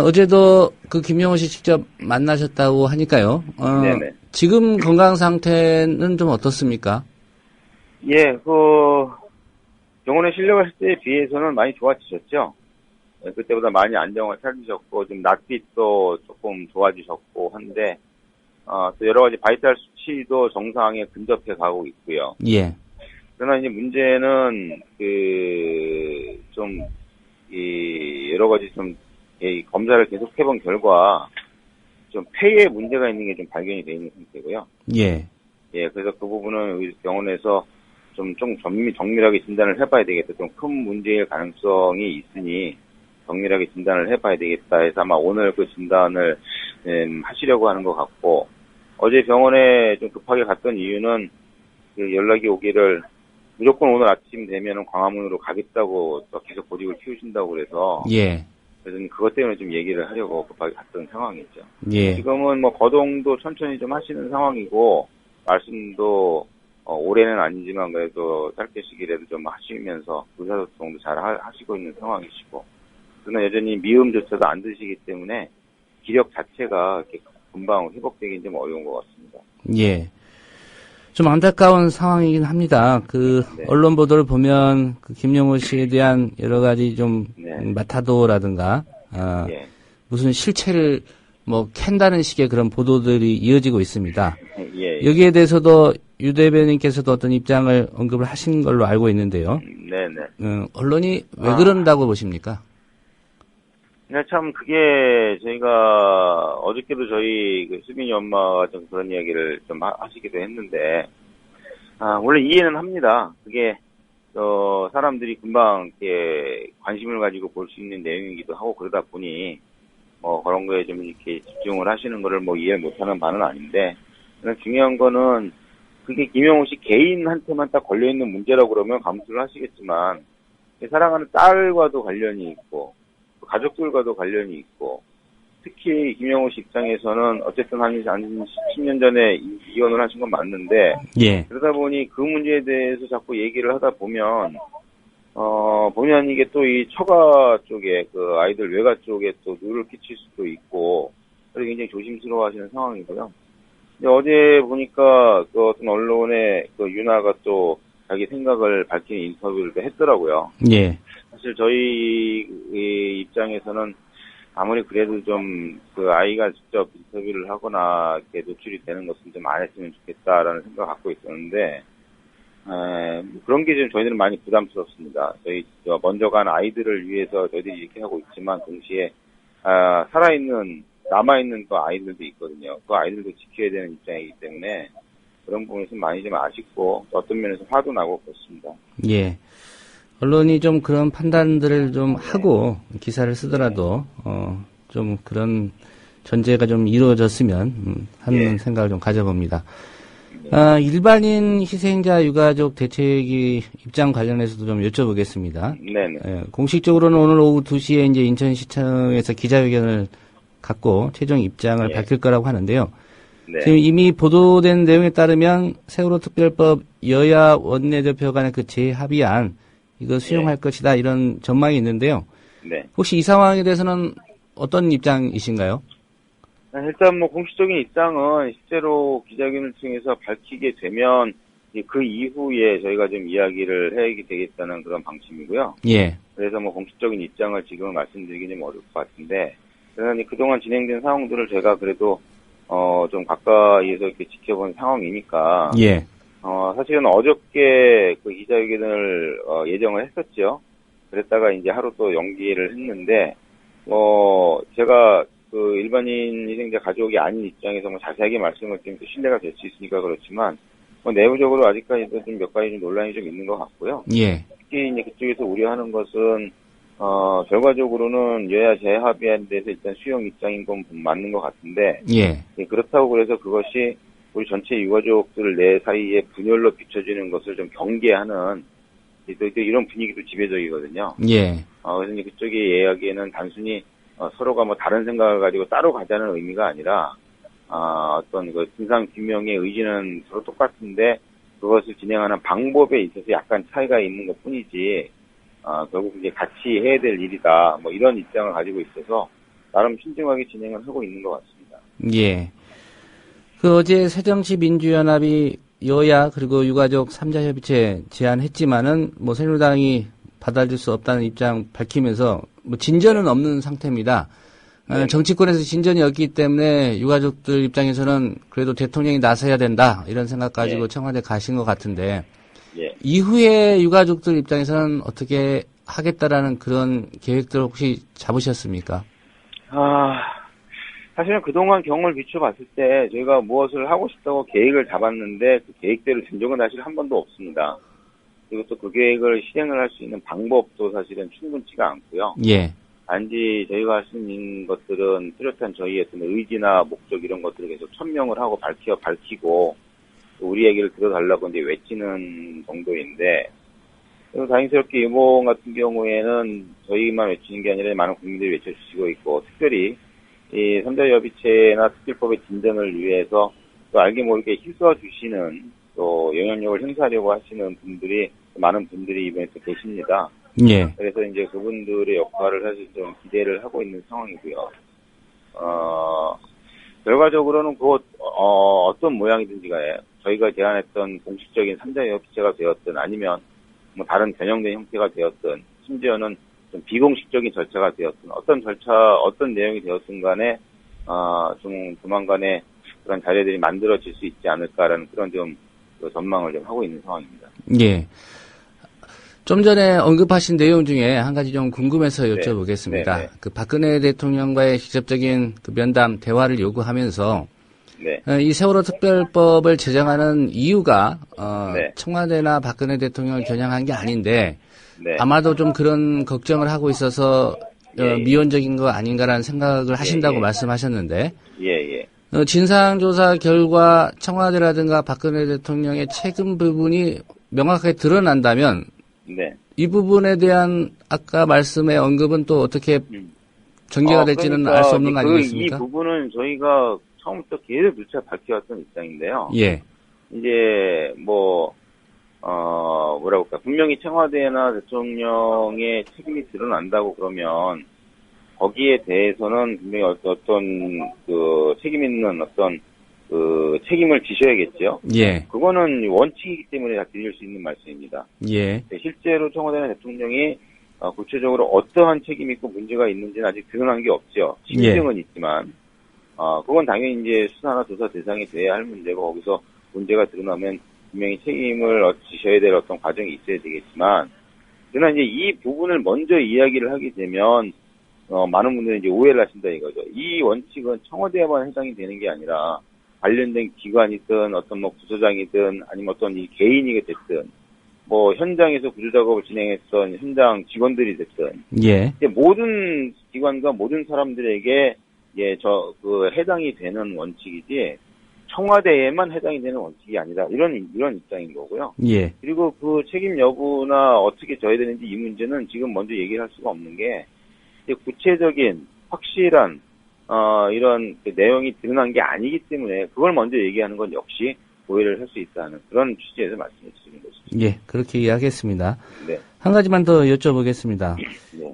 어제도 그 김용호 씨 직접 만나셨다고 하니까요.
네네.
지금 건강 상태는 좀 어떻습니까?
예, 병원에 실려갔을 때에 비해서는 많이 좋아지셨죠. 예, 그때보다 많이 안정을 찾으셨고, 좀 낯빛도 조금 좋아지셨고 한데, 또 여러 가지 바이탈 수치도 정상에 근접해 가고 있고요.
예.
그러나 이제 문제는, 여러 가지 검사를 계속 해본 결과, 좀 폐에 문제가 있는 게 좀 발견이 되어 있는 상태고요.
예.
예, 그래서 그 부분은 우리 병원에서 좀 정밀하게 진단을 해봐야 되겠다. 좀 큰 문제일 가능성이 있으니, 정밀하게 진단을 해봐야 되겠다 해서 아마 오늘 그 진단을 하시려고 하는 것 같고, 어제 병원에 좀 급하게 갔던 이유는 연락이 오기를 무조건 오늘 아침 되면은 광화문으로 가겠다고 또 계속 고집을 피우신다고 그래서,
예.
그래서 그것 때문에 좀 얘기를 하려고 급하게 갔던 상황이죠.
예.
지금은 거동도 천천히 좀 하시는 상황이고, 말씀도 올해는 아니지만 그래도 짧게 시기라도 좀 하시면서 의사소통도 잘 하시고 있는 상황이시고, 그러나 여전히 미음조차도 안 드시기 때문에 기력 자체가 이렇게 금방 회복되긴 좀 어려운 것 같습니다.
예. 좀 안타까운 상황이긴 합니다.
네.
언론 보도를 보면 김용호 씨에 대한 여러 가지 좀 마타도라든가
예.
무슨 실체를 캔다는 식의 그런 보도들이 이어지고 있습니다.
예.
여기에 대해서도 유 대변인께서도 어떤 입장을 언급을 하신 걸로 알고 있는데요.
네네.
언론이 왜 그런다고 보십니까?
네, 참 그게 저희가 어저께도 저희 수빈이 엄마가 좀 그런 이야기를 좀 하시기도 했는데, 물론 이해는 합니다. 그게 사람들이 금방 이렇게 관심을 가지고 볼 수 있는 내용이기도 하고 그러다 보니 그런 거에 좀 이렇게 집중을 하시는 거를 이해를 못하는 바는 아닌데, 중요한 거는 그게 김용호 씨 개인한테만 딱 걸려있는 문제라고 그러면 감수를 하시겠지만, 사랑하는 딸과도 관련이 있고, 가족들과도 관련이 있고, 특히 김용호 씨 입장에서는 어쨌든 한 10년 전에 이혼을 하신 건 맞는데,
예.
그러다 보니 그 문제에 대해서 자꾸 얘기를 하다 보면, 보면 이게 또 이 처가 쪽에, 아이들 외가 쪽에 또 누를 끼칠 수도 있고, 그래서 굉장히 조심스러워 하시는 상황이고요. 근데 어제 보니까 어떤 언론에 윤아가 또 자기 생각을 밝히는 인터뷰를 했더라고요.
예.
사실 저희 입장에서는 아무리 그래도 좀 아이가 직접 인터뷰를 하거나 이렇게 노출이 되는 것은 좀 안 했으면 좋겠다라는 생각을 갖고 있었는데, 그런 게 좀 저희들은 많이 부담스럽습니다. 저희 먼저 간 아이들을 위해서 저희들이 이렇게 하고 있지만 동시에 남아있는 그 아이들도 있거든요. 그 아이들도 지켜야 되는 입장이기 때문에 그런 부분에서 많이 좀 아쉽고 어떤 면에서 화도 나고 그렇습니다.
예. 언론이 좀 그런 판단들을 좀 하고 기사를 쓰더라도 좀 그런 전제가 좀 이루어졌으면 하는 생각을 좀 가져봅니다. 일반인 희생자 유가족 대책위 입장 관련해서도 좀 여쭤보겠습니다.
네네.
공식적으로는 오늘 오후 2시에 이제 인천시청에서 기자회견을 갖고 최종 입장을 밝힐 거라고 하는데요.
네.
지금 이미 보도된 내용에 따르면 세월호 특별법 여야 원내대표 간의 그 재합의안 이거 수용할 것이다 이런 전망이 있는데요.
네.
혹시 이 상황에 대해서는 어떤 입장이신가요?
일단 공식적인 입장은 실제로 기자회견을 통해서 밝히게 되면 그 이후에 저희가 좀 이야기를 해야 되겠다는 그런 방침이고요.
예.
그래서 공식적인 입장을 지금 말씀드리기 좀 어려울 것 같은데, 그러나 그동안 진행된 상황들을 제가 그래도 좀 가까이에서 이렇게 지켜본 상황이니까.
예.
사실은 어저께 그 기자회견을 예정을 했었죠. 그랬다가 이제 하루 또 연기를 했는데, 제가 일반인 희생자 가족이 아닌 입장에서 자세하게 말씀을 드리면 신뢰가 될 수 있으니까 그렇지만, 내부적으로 아직까지도 좀 몇 가지 논란이 좀 있는 것 같고요.
예.
특히 이제 그쪽에서 우려하는 것은 결과적으로는 여야 재합의한 데서 일단 수용 입장인 건 맞는 것 같은데,
예.
그렇다고 그래서 그것이 우리 전체 유가족들 내 사이에 분열로 비춰지는 것을 좀 경계하는 이런 분위기도 지배적이거든요.
예.
그래서 이제 그쪽의 이야기에는 단순히 서로가 뭐 다른 생각을 가지고 따로 가자는 의미가 아니라 어떤 그 진상 규명의 의지는 서로 똑같은데 그것을 진행하는 방법에 있어서 약간 차이가 있는 것뿐이지 결국 이제 같이 해야 될 일이다 뭐 이런 입장을 가지고 있어서 나름 신중하게 진행을 하고 있는 것 같습니다.
예. 그 어제 새정치민주연합이 여야 그리고 유가족 3자 협의체 제안했지만은 뭐 새누리당이 받아들일 수 없다는 입장 밝히면서 뭐 진전은 없는 상태입니다. 정치권에서 진전이 없기 때문에 유가족들 입장에서는 그래도 대통령이 나서야 된다 이런 생각 가지고 청와대 가신 것 같은데 이후에 유가족들 입장에서는 어떻게 하겠다라는 그런 계획들 혹시 잡으셨습니까?
사실은 그동안 경험을 비춰봤을 때 저희가 무엇을 하고 싶다고 계획을 잡았는데 그 계획대로 된 적은 사실 한 번도 없습니다. 그리고 또 그 계획을 실행을 할 수 있는 방법도 사실은 충분치가 않고요.
예.
단지 저희가 할 수 있는 것들은 뚜렷한 저희의 어떤 의지나 목적 이런 것들을 계속 천명을 하고 밝히고 또 우리 얘기를 들어달라고 이제 외치는 정도인데 그리고 다행스럽게 이번 같은 경우에는 저희만 외치는 게 아니라 많은 국민들이 외쳐주시고 있고 특별히 이 3자 협의체나 특별법의 진전을 위해서 또 알게 모르게 힘써 주시는 또 영향력을 행사하려고 하시는 분들이 많은 분들이 이번에 또 계십니다.
예.
그래서 이제 그분들의 역할을 사실 좀 기대를 하고 있는 상황이고요. 결과적으로는 어떤 모양이든지 간에 저희가 제안했던 공식적인 3자 협의체가 되었든 아니면 뭐 다른 변형된 형태가 되었든 심지어는 좀 비공식적인 절차가 되었든 어떤 내용이 되었든 간에 좀 조만간에 그런 자리들이 만들어질 수 있지 않을까라는 그런 좀 전망을 좀 하고 있는 상황입니다.
예. 좀 전에 언급하신 내용 중에 한 가지 좀 궁금해서 여쭤보겠습니다.
네.
그 박근혜 대통령과의 직접적인 그 면담 대화를 요구하면서 이 세월호 특별법을 제정하는 이유가 청와대나 박근혜 대통령을 겨냥한 게 아닌데 아마도 좀 그런 걱정을 하고 있어서 미온적인 거 아닌가라는 생각을 하신다고 말씀하셨는데 진상조사 결과 청와대라든가 박근혜 대통령의 책임 부분이 명확하게 드러난다면 이 부분에 대한 아까 말씀의 언급은 또 어떻게 전개가 될지는 알 수 없는 거 아니겠습니까?
이 부분은 저희가 처음부터 계속 누차 밝혀왔던 입장인데요.
예.
이제 분명히 청와대나 대통령의 책임이 드러난다고 그러면 거기에 대해서는 분명히 어떤 그 책임 있는 어떤 그 책임을 지셔야겠죠.
예.
그거는 원칙이기 때문에 다 드릴 수 있는 말씀입니다.
예.
실제로 청와대나 대통령이 구체적으로 어떠한 책임이 있고 문제가 있는지는 아직 드러난 게 없죠. 심증은 있지만, 그건 당연히 이제 수사나 조사 대상이 돼야 할 문제고 거기서 문제가 드러나면 분명히 책임을 지셔야 될 어떤 과정이 있어야 되겠지만, 그러나 이제 이 부분을 먼저 이야기를 하게 되면 많은 분들이 이제 오해를 하신다 이거죠. 이 원칙은 청와대에만 해당이 되는 게 아니라 관련된 기관이든 어떤 뭐 부서장이든 아니면 어떤 이 개인이 됐든 뭐 현장에서 구조 작업을 진행했던 현장 직원들이 됐든 모든 기관과 모든 사람들에게 해당이 되는 원칙이지 청와대에만 해당이 되는 원칙이 아니라 이런 입장인 거고요.
예.
그리고 그 책임 여부나 어떻게 져야 되는지 이 문제는 지금 먼저 얘기를 할 수가 없는 게 구체적인 확실한 이런 그 내용이 드러난 게 아니기 때문에 그걸 먼저 얘기하는 건 역시 오해를 할 수 있다는 그런 취지에서 말씀을 드리는 것입니다.
예, 그렇게 이야기했습니다.
네.
한 가지만 더 여쭤보겠습니다.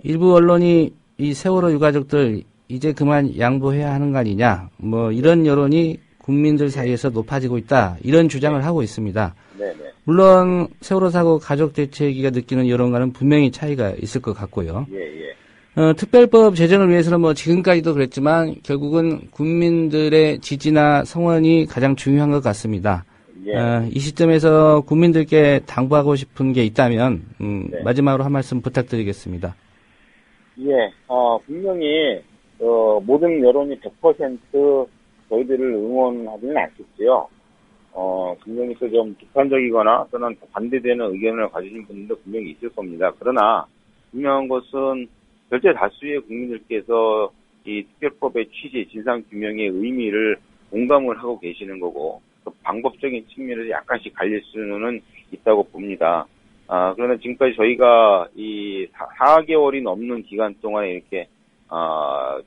일부 언론이 이 세월호 유가족들 이제 그만 양보해야 하는 거 아니냐, 뭐 이런 여론이 국민들 사이에서 높아지고 있다, 이런 주장을 하고 있습니다.
네네.
물론 세월호 사고 가족 대책위가 느끼는 여론과는 분명히 차이가 있을 것 같고요. 특별법 제정을 위해서는 뭐 지금까지도 그랬지만 결국은 국민들의 지지나 성원이 가장 중요한 것 같습니다. 이 시점에서 국민들께 당부하고 싶은 게 있다면 마지막으로 한 말씀 부탁드리겠습니다.
분명히 모든 여론이 100% 저희들을 응원하지는 않겠고요. 분명히 좀 비판적이거나 또는 반대되는 의견을 가지신 분들도 분명히 있을 겁니다. 그러나 분명한 것은 절대 다수의 국민들께서 이 특별법의 취지, 진상규명의 의미를 공감을 하고 계시는 거고, 또 방법적인 측면에서 약간씩 갈릴 수는 있다고 봅니다. 그러나 지금까지 저희가 이 4개월이 넘는 기간 동안에 이렇게,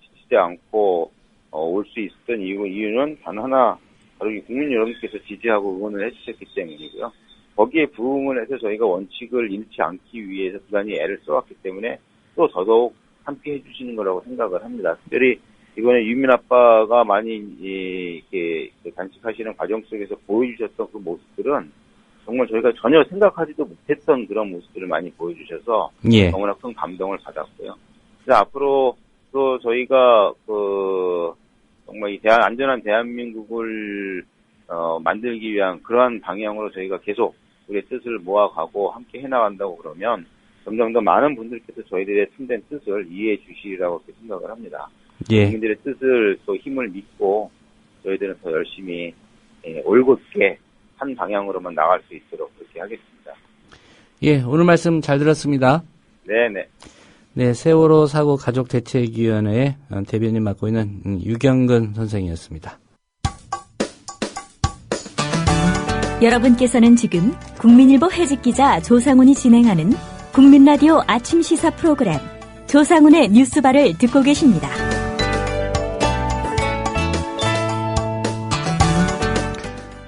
지치지 않고, 올 수 있었던 이유는 단 하나, 바로 국민 여러분께서 지지하고 응원을 해주셨기 때문이고요. 거기에 부응을 해서 저희가 원칙을 잃지 않기 위해서 부단히 애를 써왔기 때문에 또 더더욱 함께 해주시는 거라고 생각을 합니다. 특별히 이번에 유민 아빠가 많이 이렇게 단식하시는 과정 속에서 보여주셨던 그 모습들은 정말 저희가 전혀 생각하지도 못했던 그런 모습들을 많이 보여주셔서
예.
너무나 큰 감동을 받았고요. 그래서 앞으로 또 저희가 정말 이 안전한 대한민국을 만들기 위한 그러한 방향으로 저희가 계속 우리의 뜻을 모아가고 함께 해나간다고 그러면 점점 더 많은 분들께서 저희들의 참된 뜻을 이해해 주시리라고 그렇게 생각을 합니다.
예.
국민들의 뜻을 또 힘을 믿고 저희들은 더 열심히 올곧게 한 방향으로만 나갈 수 있도록 그렇게 하겠습니다.
예, 오늘 말씀 잘 들었습니다.
네네.
네, 세월호 사고 가족대책위원회 대변인 맡고 있는 유경근 선생이었습니다.
여러분께서는 지금 국민일보 해직기자 조상훈이 진행하는 국민라디오 아침 시사 프로그램 조상훈의 뉴스바를 듣고 계십니다.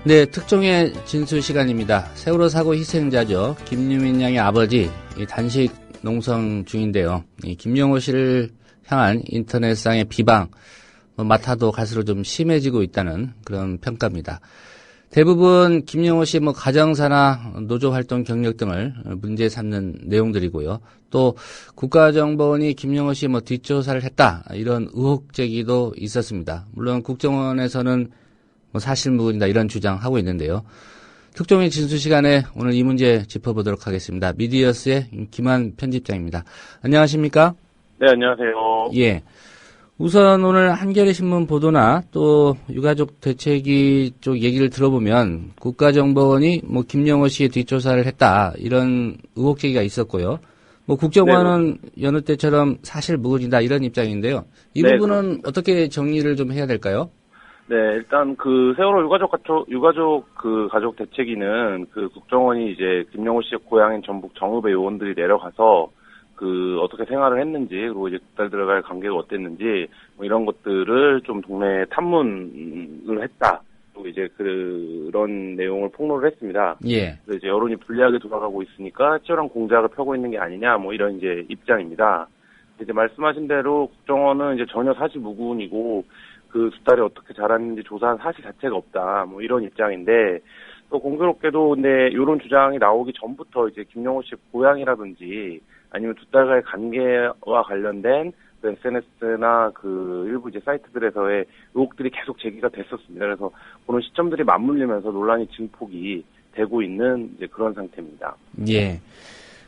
네, 특종의 진술 시간입니다. 세월호 사고 희생자죠. 김유민 양의 아버지, 단식 농성 중인데요. 김영호 씨를 향한 인터넷상의 비방, 맡아도 갈수록 좀 심해지고 있다는 그런 평가입니다. 대부분 김영호 씨 가정사나 노조활동 경력 등을 문제 삼는 내용들이고요. 또 국가정보원이 김영호 씨 뒷조사를 했다, 이런 의혹 제기도 있었습니다. 물론 국정원에서는 사실무근이다 이런 주장하고 있는데요. 특종의 진술 시간에 오늘 이 문제 짚어보도록 하겠습니다. 미디어스의 김한 편집장입니다. 안녕하십니까?
네, 안녕하세요.
예. 우선 오늘 한겨레신문 보도나 또 유가족 대책위 쪽 얘기를 들어보면 국가정보원이 김영호 씨의 뒷조사를 했다, 이런 의혹 제기가 있었고요. 국정원은 여느 때처럼 사실무근이다 이런 입장인데요. 이 부분은 어떻게 정리를 좀 해야 될까요?
네, 일단 세월호 유가족 가족 대책위는 국정원이 이제 김영호 씨의 고향인 전북 정읍의 요원들이 내려가서 어떻게 생활을 했는지, 그리고 이제 두 달 들어갈 관계가 어땠는지, 이런 것들을 좀 동네 탐문을 했다. 그리고 이제 그런 내용을 폭로를 했습니다.
예.
그래서 이제 여론이 불리하게 돌아가고 있으니까 치열한 공작을 펴고 있는 게 아니냐, 이런 이제 입장입니다. 이제 말씀하신 대로 국정원은 이제 전혀 사실무근이고, 두 달에 어떻게 자랐는지 조사한 사실 자체가 없다, 이런 입장인데, 또 공교롭게도 근데 이런 주장이 나오기 전부터 이제 김영호 씨 고향이라든지 아니면 두 달간의 관계와 관련된 SNS나 일부 이제 사이트들에서의 의혹들이 계속 제기가 됐었습니다. 그래서 그런 시점들이 맞물리면서 논란이 증폭이 되고 있는 이제 그런 상태입니다.
예.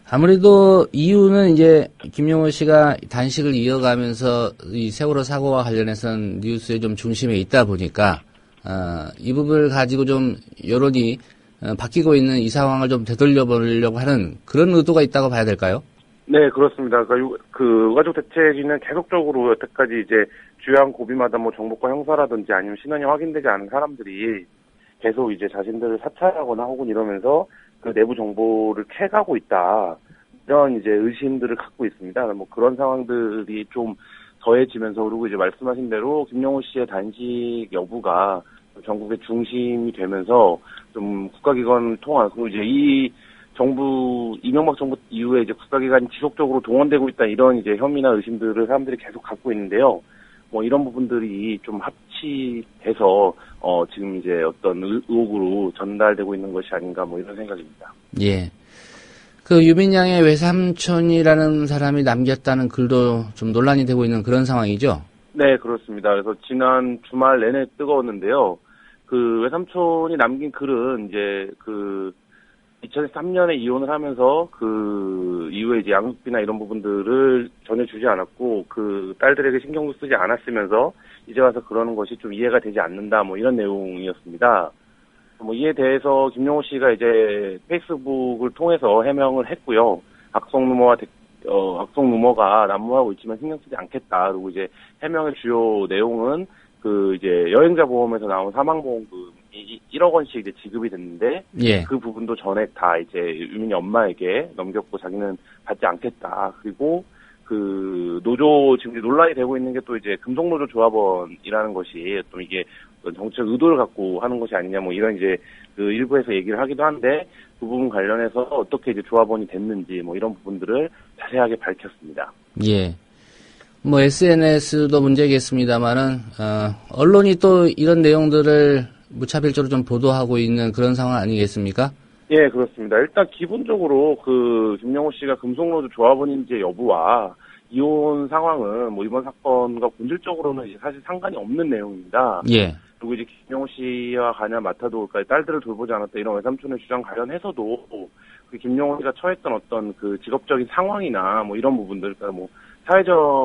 아무래도 이유는 이제 김영호 씨가 단식을 이어가면서 이 세월호 사고와 관련해서는 뉴스의 좀 중심에 있다 보니까 이 부분을 가지고 좀 여론이 바뀌고 있는 이 상황을 좀 되돌려 보려고 하는 그런 의도가 있다고 봐야 될까요?
네, 그렇습니다. 유가족 대책위는 계속적으로 여태까지 이제 주요한 고비마다 정보과 형사라든지 아니면 신원이 확인되지 않은 사람들이 계속 이제 자신들을 사찰하거나 혹은 이러면서 내부 정보를 캐가고 있다, 이런 이제 의심들을 갖고 있습니다. 그런 상황들이 좀 더해지면서, 그리고 이제 말씀하신 대로 김영호 씨의 단식 여부가 전국의 중심이 되면서 좀 국가기관 통한, 그리고 이제 이명박 정부 이후에 이제 국가기관이 지속적으로 동원되고 있다, 이런 이제 혐의나 의심들을 사람들이 계속 갖고 있는데요. 이런 부분들이 좀 합치돼서 지금 이제 어떤 의혹으로 전달되고 있는 것이 아닌가, 이런 생각입니다.
예. 유민 양의 외삼촌이라는 사람이 남겼다는 글도 좀 논란이 되고 있는 그런 상황이죠?
네, 그렇습니다. 그래서 지난 주말 내내 뜨거웠는데요. 외삼촌이 남긴 글은 이제 2003년에 이혼을 하면서 이후에 이제 양육비나 이런 부분들을 전혀 주지 않았고, 딸들에게 신경도 쓰지 않았으면서 이제 와서 그러는 것이 좀 이해가 되지 않는다, 이런 내용이었습니다. 이에 대해서 김영호 씨가 이제 페이스북을 통해서 해명을 했고요. 악성 루머와 악성 루머가 난무하고 있지만 신경 쓰지 않겠다. 그리고 이제 해명의 주요 내용은 그 이제 여행자 보험에서 나온 사망보험금이 1억 원씩 이제 지급이 됐는데
예.
그 부분도 전액 다 이제 유민이 엄마에게 넘겼고 자기는 받지 않겠다. 그리고 그 노조 지금 논란이 되고 있는 게 또 이제 금속노조 조합원이라는 것이 또 이게 정책 의도를 갖고 하는 것이 아니냐 뭐 이런 이제 그 일부에서 얘기를 하기도 한데 그 부분 관련해서 어떻게 이제 조합원이 됐는지 뭐 이런 부분들을 자세하게 밝혔습니다.
예. 뭐 SNS도 문제겠습니다만은 언론이 또 이런 내용들을 무차별적으로 좀 보도하고 있는 그런 상황 아니겠습니까?
예, 그렇습니다. 일단 기본적으로 그 김영호 씨가 금속노조 조합원인지 여부와 이혼 상황은 뭐 이번 사건과 본질적으로는 이제 사실 상관이 없는 내용입니다.
예.
그리고 이제 김영호 씨와 가냐 마타도까지 딸들을 돌보지 않았다 이런 외삼촌의 주장 관련해서도 그 김영호 씨가 처했던 어떤 그 직업적인 상황이나 뭐 이런 부분들, 그러니까 뭐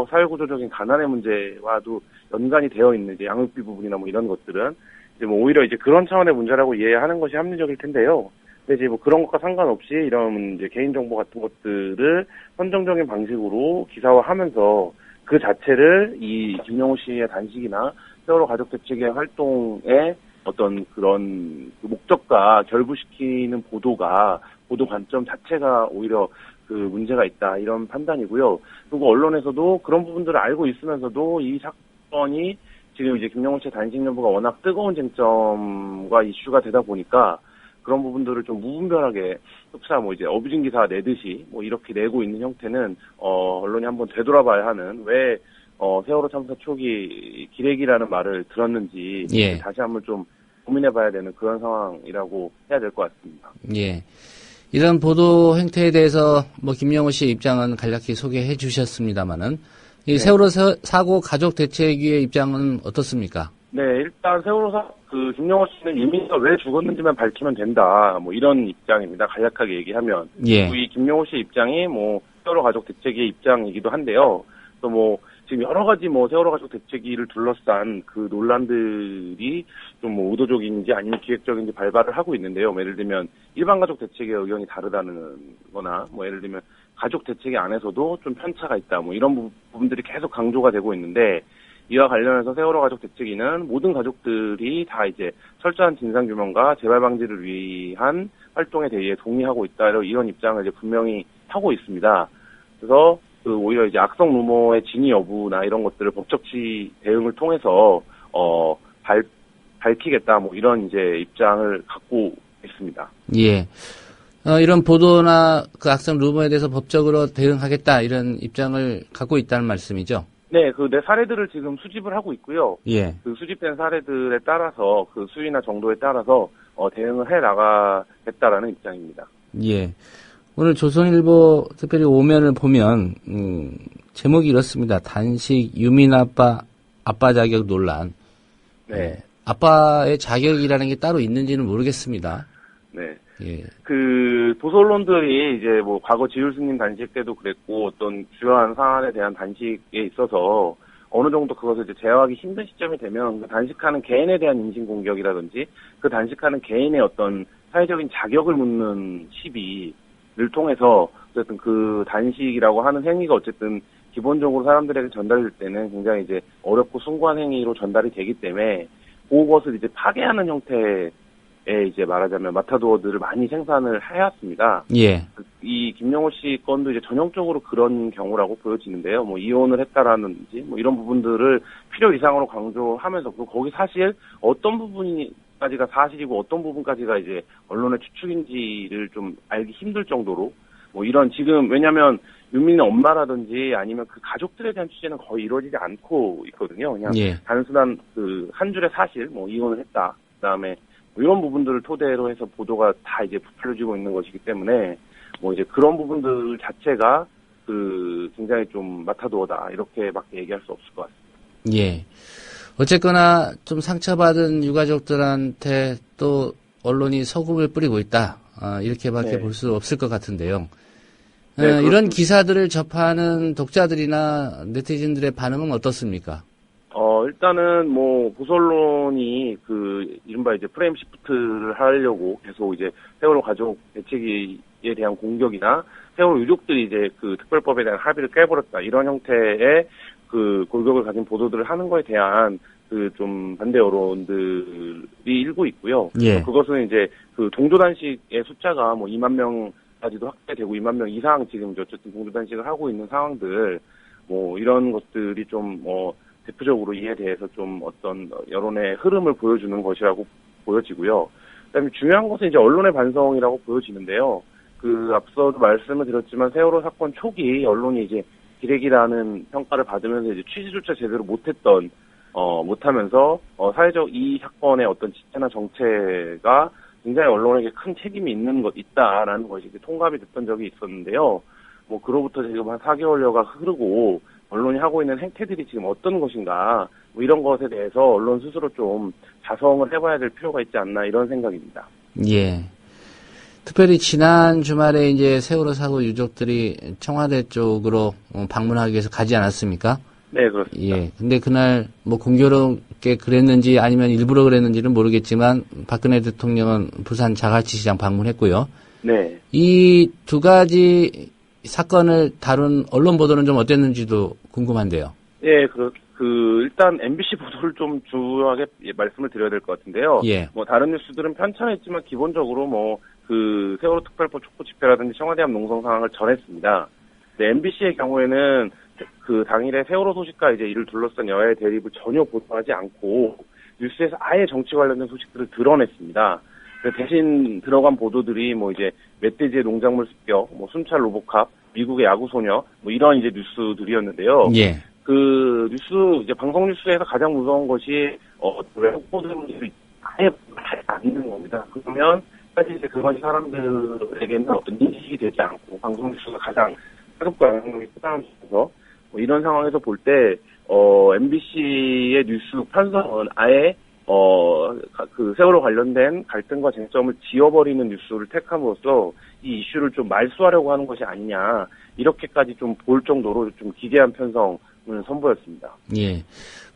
사회구조적인 가난의 문제와도 연관이 되어 있는 이제 양육비 부분이나 뭐 이런 것들은 이제 뭐 오히려 이제 그런 차원의 문제라고 이해하는 것이 합리적일 텐데요. 근데 이제 뭐 그런 것과 상관없이 이런 이제 개인정보 같은 것들을 선정적인 방식으로 기사화하면서 그 자체를 이 김영호 씨의 단식이나 세월호 가족 대책의 활동의 어떤 그런 그 목적과 결부시키는 보도 관점 자체가 오히려 그 문제가 있다 이런 판단이고요. 그리고 언론에서도 그런 부분들을 알고 있으면서도 이 사건이 지금 이제 김영호 씨의 단식 여부가 워낙 뜨거운 쟁점과 이슈가 되다 보니까 그런 부분들을 좀 무분별하게 흡사 뭐 이제 어뷰징 기사 내듯이 뭐 이렇게 내고 있는 형태는 언론이 한번 되돌아봐야 하는 왜 세월호 참사 초기 기레기라는 말을 들었는지
예.
다시 한번 좀 고민해봐야 되는 그런 상황이라고 해야 될 것 같습니다.
예. 이런 보도 행태에 대해서 뭐 김영호 씨의 입장은 간략히 소개해 주셨습니다만은 이 세월호 사고 가족 대책위의 입장은 어떻습니까?
네, 일단 세월호 김영호 씨는 유민이가 왜 죽었는지만 밝히면 된다. 뭐 이런 입장입니다. 간략하게 얘기하면.
예.
이 김영호 씨 입장이 뭐 세월호 가족 대책위의 입장이기도 한데요. 또 뭐 지금 여러 가지 뭐 세월호 가족 대책위를 둘러싼 그 논란들이 좀 뭐 의도적인지 아니면 기획적인지 발발을 하고 있는데요. 예를 들면 일반 가족 대책의 의견이 다르다는 거나 뭐 예를 들면 가족 대책위 안에서도 좀 편차가 있다. 뭐 이런 부분들이 계속 강조가 되고 있는데 이와 관련해서 세월호 가족 대책위는 모든 가족들이 다 이제 철저한 진상규명과 재발 방지를 위한 활동에 대해 동의하고 있다. 이런 입장을 이제 분명히 하고 있습니다. 그래서 오히려 이제 악성 루머의 진위 여부나 이런 것들을 법적 대응을 통해서 밝히겠다. 뭐 이런 이제 입장을 갖고 있습니다.
예. 이런 보도나 그 악성 루머에 대해서 법적으로 대응하겠다 이런 입장을 갖고 있다는 말씀이죠.
네, 내 사례들을 지금 수집을 하고 있고요.
예.
그 수집된 사례들에 따라서 그 수위나 정도에 따라서 대응을 해 나가겠다라는 입장입니다.
예. 오늘 조선일보 특별히 오면을 보면 제목이 이렇습니다. 단식 유민 아빠 자격 논란.
네.
아빠의 자격이라는 게 따로 있는지는 모르겠습니다.
네.
예.
그 보수 언론들이 이제 뭐 과거 지율스님 단식 때도 그랬고 어떤 주요한 사안에 대한 단식에 있어서 어느 정도 그것을 이제 제어하기 힘든 시점이 되면 그 단식하는 개인에 대한 인신 공격이라든지 그 단식하는 개인의 어떤 사회적인 자격을 묻는 시비를 통해서 어쨌든 그 단식이라고 하는 행위가 어쨌든 기본적으로 사람들에게 전달될 때는 굉장히 이제 어렵고 숭고한 행위로 전달이 되기 때문에 그것을 이제 파괴하는 형태의 이제 말하자면 마타도어들을 많이 생산을 해왔습니다.
예.
이 김영호 씨 건도 이제 전형적으로 그런 경우라고 보여지는데요. 뭐 이혼을 했다라는지 뭐 이런 부분들을 필요 이상으로 강조하면서 그리고 거기 사실 어떤 부분까지가 사실이고 어떤 부분까지가 이제 언론의 추측인지를 좀 알기 힘들 정도로 뭐 이런 지금 왜냐하면 유민의 엄마라든지 아니면 그 가족들에 대한 취재는 거의 이루어지지 않고 있거든요. 그냥
예.
단순한 그 한 줄의 사실, 뭐 이혼을 했다. 그다음에 이런 부분들을 토대로 해서 보도가 다 이제 부풀려지고 있는 것이기 때문에 뭐 이제 그런 부분들 자체가 그 굉장히 좀 마타도어다 이렇게밖에 얘기할 수 없을 것 같습니다.
예. 어쨌거나 좀 상처받은 유가족들한테 또 언론이 소금을 뿌리고 있다. 이렇게밖에
네.
볼 수 없을 것 같은데요.
네,
이런 기사들을 접하는 독자들이나 네티즌들의 반응은 어떻습니까?
일단은 뭐 보수 언론이 그 이른바 이제 프레임 시프트를 하려고 계속 이제 세월호 가족 대책에 대한 공격이나 세월호 유족들이 이제 그 특별법에 대한 합의를 깨버렸다 이런 형태의 그 골격을 가진 보도들을 하는 거에 대한 그 좀 반대 여론들이 일고 있고요.
예.
그것은 이제 그 동조 단식의 숫자가 뭐 2만 명까지도 확대되고 2만 명 이상 지금 어쨌든 동조 단식을 하고 있는 상황들 뭐 이런 것들이 좀 뭐 대표적으로 이에 대해서 좀 어떤 여론의 흐름을 보여주는 것이라고 보여지고요. 그다음에 중요한 것은 이제 언론의 반성이라고 보여지는데요. 그 앞서도 말씀을 드렸지만 세월호 사건 초기 언론이 이제 기레기라는 평가를 받으면서 이제 취재조차 제대로 못하면서 사회적 이 사건의 어떤 지체나 정체가 굉장히 언론에게 큰 책임이 있다라는 것이 통감이 됐던 적이 있었는데요. 뭐 그로부터 지금 한 4개월여가 흐르고 언론이 하고 있는 행태들이 지금 어떤 것인가 뭐 이런 것에 대해서 언론 스스로 좀 자성을 해봐야 될 필요가 있지 않나 이런 생각입니다.
예. 특별히 지난 주말에 이제 세월호 사고 유족들이 청와대 쪽으로 방문하기 위해서 가지 않았습니까?
네, 그렇습니다.
예. 근데 그날 뭐 공교롭게 그랬는지 아니면 일부러 그랬는지는 모르겠지만 박근혜 대통령은 부산 자갈치시장 방문했고요.
네.
이 두 가지 사건을 다룬 언론 보도는 좀 어땠는지도 궁금한데요.
예, 일단 MBC 보도를 좀 주요하게 말씀을 드려야 될 것 같은데요.
예.
뭐 다른 뉴스들은 편찬했지만 기본적으로 뭐 그 세월호 특별법 촉구 집회라든지 청와대 앞 농성 상황을 전했습니다. 근데 MBC의 경우에는 그 당일에 세월호 소식과 이제 이를 둘러싼 여야의 대립을 전혀 보도하지 않고 뉴스에서 아예 정치 관련된 소식들을 드러냈습니다. 대신 들어간 보도들이 뭐 이제 멧돼지의 농작물 습격, 뭐 순찰 로보캅, 미국의 야구 소녀, 뭐 이런 이제 뉴스들이었는데요.
예.
그 뉴스 이제 방송 뉴스에서 가장 무서운 것이 외국 보도들이 아예 하지 않는 겁니다. 그러면 사실 이제 그것이 사람들에게는 어떤 인식이 되지 않고 방송 뉴스가 가장 가급과 영향력이 크다는 점에서 뭐 이런 상황에서 볼 때 MBC의 뉴스 편성은 아예 그 세월호 관련된 갈등과 쟁점을 지워버리는 뉴스를 택함으로써 이 이슈를 좀 말소하려고 하는 것이 아니냐 이렇게까지 좀 볼 정도로 좀 기괴한 편성을 선보였습니다.
예,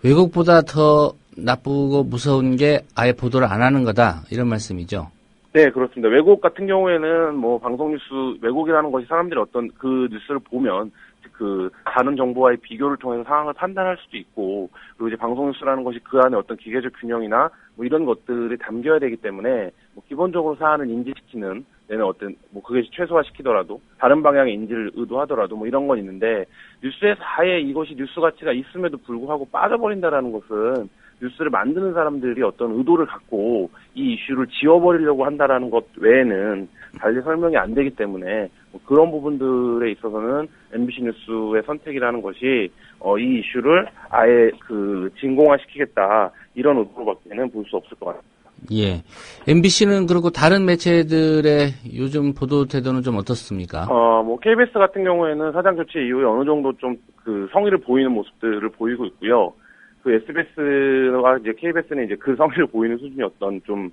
외국보다 더 나쁘고 무서운 게 아예 보도를 안 하는 거다 이런 말씀이죠.
네, 그렇습니다. 외국 같은 경우에는 뭐 방송 뉴스 왜곡이라는 것이 사람들이 어떤 그 뉴스를 보면 그 다른 정보와의 비교를 통해서 상황을 판단할 수도 있고 그리고 이제 방송 뉴스라는 것이 그 안에 어떤 기계적 균형이나 뭐 이런 것들이 담겨야 되기 때문에 뭐 기본적으로 사안을 인지시키는 내는 어떤 뭐 그게 최소화시키더라도 다른 방향의 인지를 의도하더라도 뭐 이런 건 있는데 뉴스에서 아예 이것이 뉴스 가치가 있음에도 불구하고 빠져버린다라는 것은 뉴스를 만드는 사람들이 어떤 의도를 갖고 이 이슈를 지워버리려고 한다라는 것 외에는 달리 설명이 안 되기 때문에 뭐 그런 부분들에 있어서는 MBC 뉴스의 선택이라는 것이 이 이슈를 아예 그 진공화시키겠다 이런 의도로밖에는 볼 수 없을 것 같습니다.
예. MBC는 그리고 다른 매체들의 요즘 보도 태도는 좀 어떻습니까?
뭐 KBS 같은 경우에는 사장 교체 이후에 어느 정도 좀 그 성의를 보이는 모습들을 보이고 있고요. 그 SBS와 이제 KBS는 이제 그 성의를 보이는 수준이 어떤 좀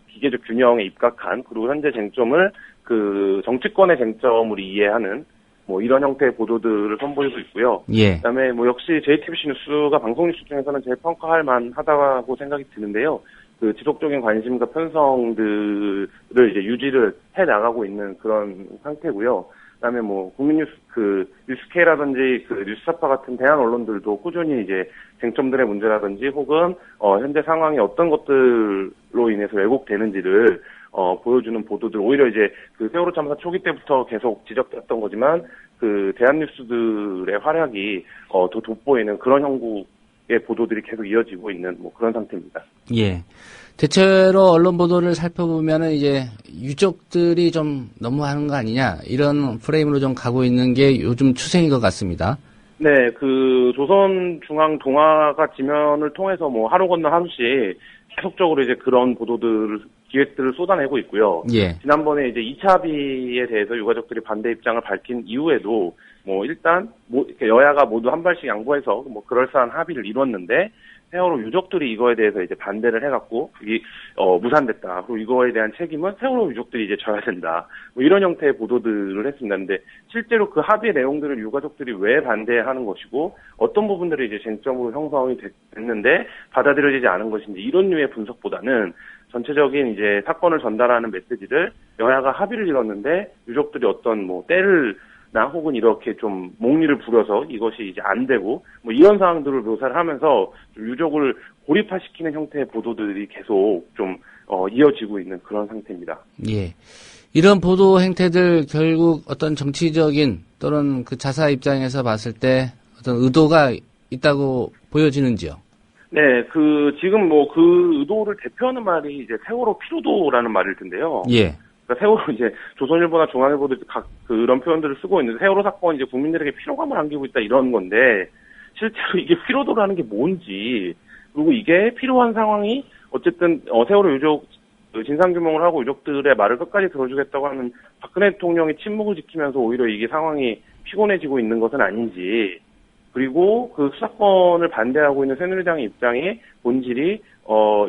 기계적 균형에 입각한 그리고 현재 쟁점을 그 정치권의 쟁점으로 이해하는 뭐 이런 형태의 보도들을 선보이고 있고요.
예.
그다음에 뭐 역시 JTBC 뉴스가 방송 뉴스 중에서는 제일 평가할 만하다고 생각이 드는데요. 그 지속적인 관심과 편성들을 이제 유지를 해 나가고 있는 그런 상태고요. 그다음에 뭐 국민뉴스 그 뉴스케이라든지 그 뉴스타파 같은 대한 언론들도 꾸준히 이제 쟁점들의 문제라든지 혹은 현재 상황이 어떤 것들로 인해서 왜곡되는지를 보여주는 보도들 오히려 이제 그 세월호 참사 초기 때부터 계속 지적됐던 거지만 그 대한뉴스들의 활약이 더 돋보이는 그런 형국의 보도들이 계속 이어지고 있는 뭐 그런 상태입니다.
예. 대체로 언론 보도를 살펴보면은 이제 유족들이 좀 너무하는 거 아니냐 이런 프레임으로 좀 가고 있는 게 요즘 추세인 것 같습니다.
네, 그 조선중앙동아가 지면을 통해서 뭐 하루 건너 하루씩 계속적으로 이제 그런 기획들을 쏟아내고 있고요.
예.
지난번에 이제 2차 합의에 대해서 유가족들이 반대 입장을 밝힌 이후에도 뭐 일단 여야가 모두 한 발씩 양보해서 뭐 그럴싸한 합의를 이뤘는데 세월호 유족들이 이거에 대해서 이제 반대를 해갖고 무산됐다. 그리고 이거에 대한 책임은 세월호 유족들이 이제 져야 된다. 뭐 이런 형태의 보도들을 했습니다. 근데 실제로 그 합의 내용들을 유가족들이 왜 반대하는 것이고 어떤 부분들이 이제 쟁점으로 형성이 됐는데 받아들여지지 않은 것인지 이런 류의 분석보다는 전체적인 이제 사건을 전달하는 메시지를 여야가 합의를 이뤘는데 유족들이 어떤 뭐 때를 나 혹은 이렇게 좀 몽리를 부려서 이것이 이제 안 되고 뭐 이런 상황들을 묘사를 하면서 좀 유족을 고립화시키는 형태의 보도들이 계속 좀 이어지고 있는 그런 상태입니다.
예. 이런 보도 행태들 결국 어떤 정치적인 또는 그 자사 입장에서 봤을 때 어떤 의도가 있다고 보여지는지요?
네, 지금 뭐 그 의도를 대표하는 말이 이제 세월호 피로도라는 말일 텐데요.
예.
그러니까 세월호 이제 조선일보나 중앙일보도 그런 표현들을 쓰고 있는데 세월호 사건이 이제 국민들에게 피로감을 안기고 있다 이런 건데 실제로 이게 피로도라는 게 뭔지 그리고 이게 필요한 상황이 어쨌든 세월호 유족 진상규명을 하고 유족들의 말을 끝까지 들어주겠다고 하는 박근혜 대통령이 침묵을 지키면서 오히려 이게 상황이 피곤해지고 있는 것은 아닌지 그리고 그 수사권을 반대하고 있는 새누리당의 입장이 본질이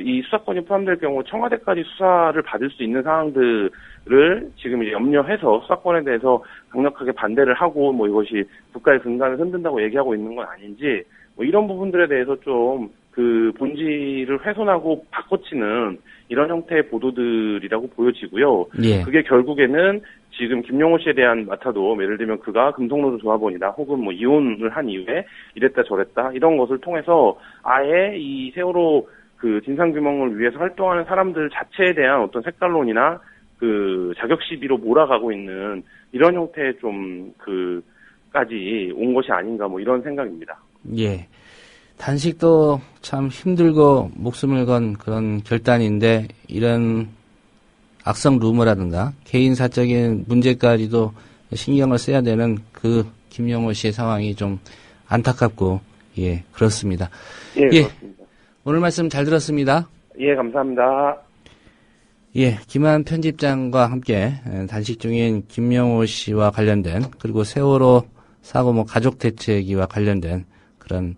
이 수사권이 포함될 경우 청와대까지 수사를 받을 수 있는 상황들을 지금 이제 염려해서 수사권에 대해서 강력하게 반대를 하고 뭐 이것이 국가의 근간을 흔든다고 얘기하고 있는 건 아닌지 뭐 이런 부분들에 대해서 좀 그 본질을 훼손하고 바꿔치는 이런 형태의 보도들이라고 보여지고요.
예.
그게 결국에는 지금 김용호 씨에 대한 맡아도 예를 들면 그가 금속노조 조합원이다 혹은 뭐 이혼을 한 이후에 이랬다 저랬다 이런 것을 통해서 아예 이 세월호 그 진상규명을 위해서 활동하는 사람들 자체에 대한 어떤 색깔론이나 그 자격 시비로 몰아가고 있는 이런 형태의 좀 까지 온 것이 아닌가 뭐 이런 생각입니다.
예. 단식도 참 힘들고 목숨을 건 그런 결단인데 이런 악성 루머라든가 개인 사적인 문제까지도 신경을 써야 되는 그 김용호 씨의 상황이 좀 안타깝고 예 그렇습니다.
예, 그렇습니다.
오늘 말씀 잘 들었습니다.
예, 감사합니다.
예, 김한 편집장과 함께 단식 중인 김용호 씨와 관련된 그리고 세월호 사고 뭐 가족 대책위와 관련된 그런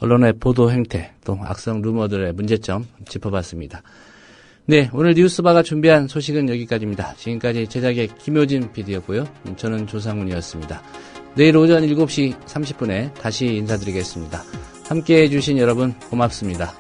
언론의 보도 행태 또 악성 루머들의 문제점 짚어봤습니다. 네, 오늘 뉴스바가 준비한 소식은 여기까지입니다. 지금까지 제작의 김효진 PD였고요. 저는 조상훈이었습니다. 내일 오전 7시 30분에 다시 인사드리겠습니다. 함께해 주신 여러분 고맙습니다.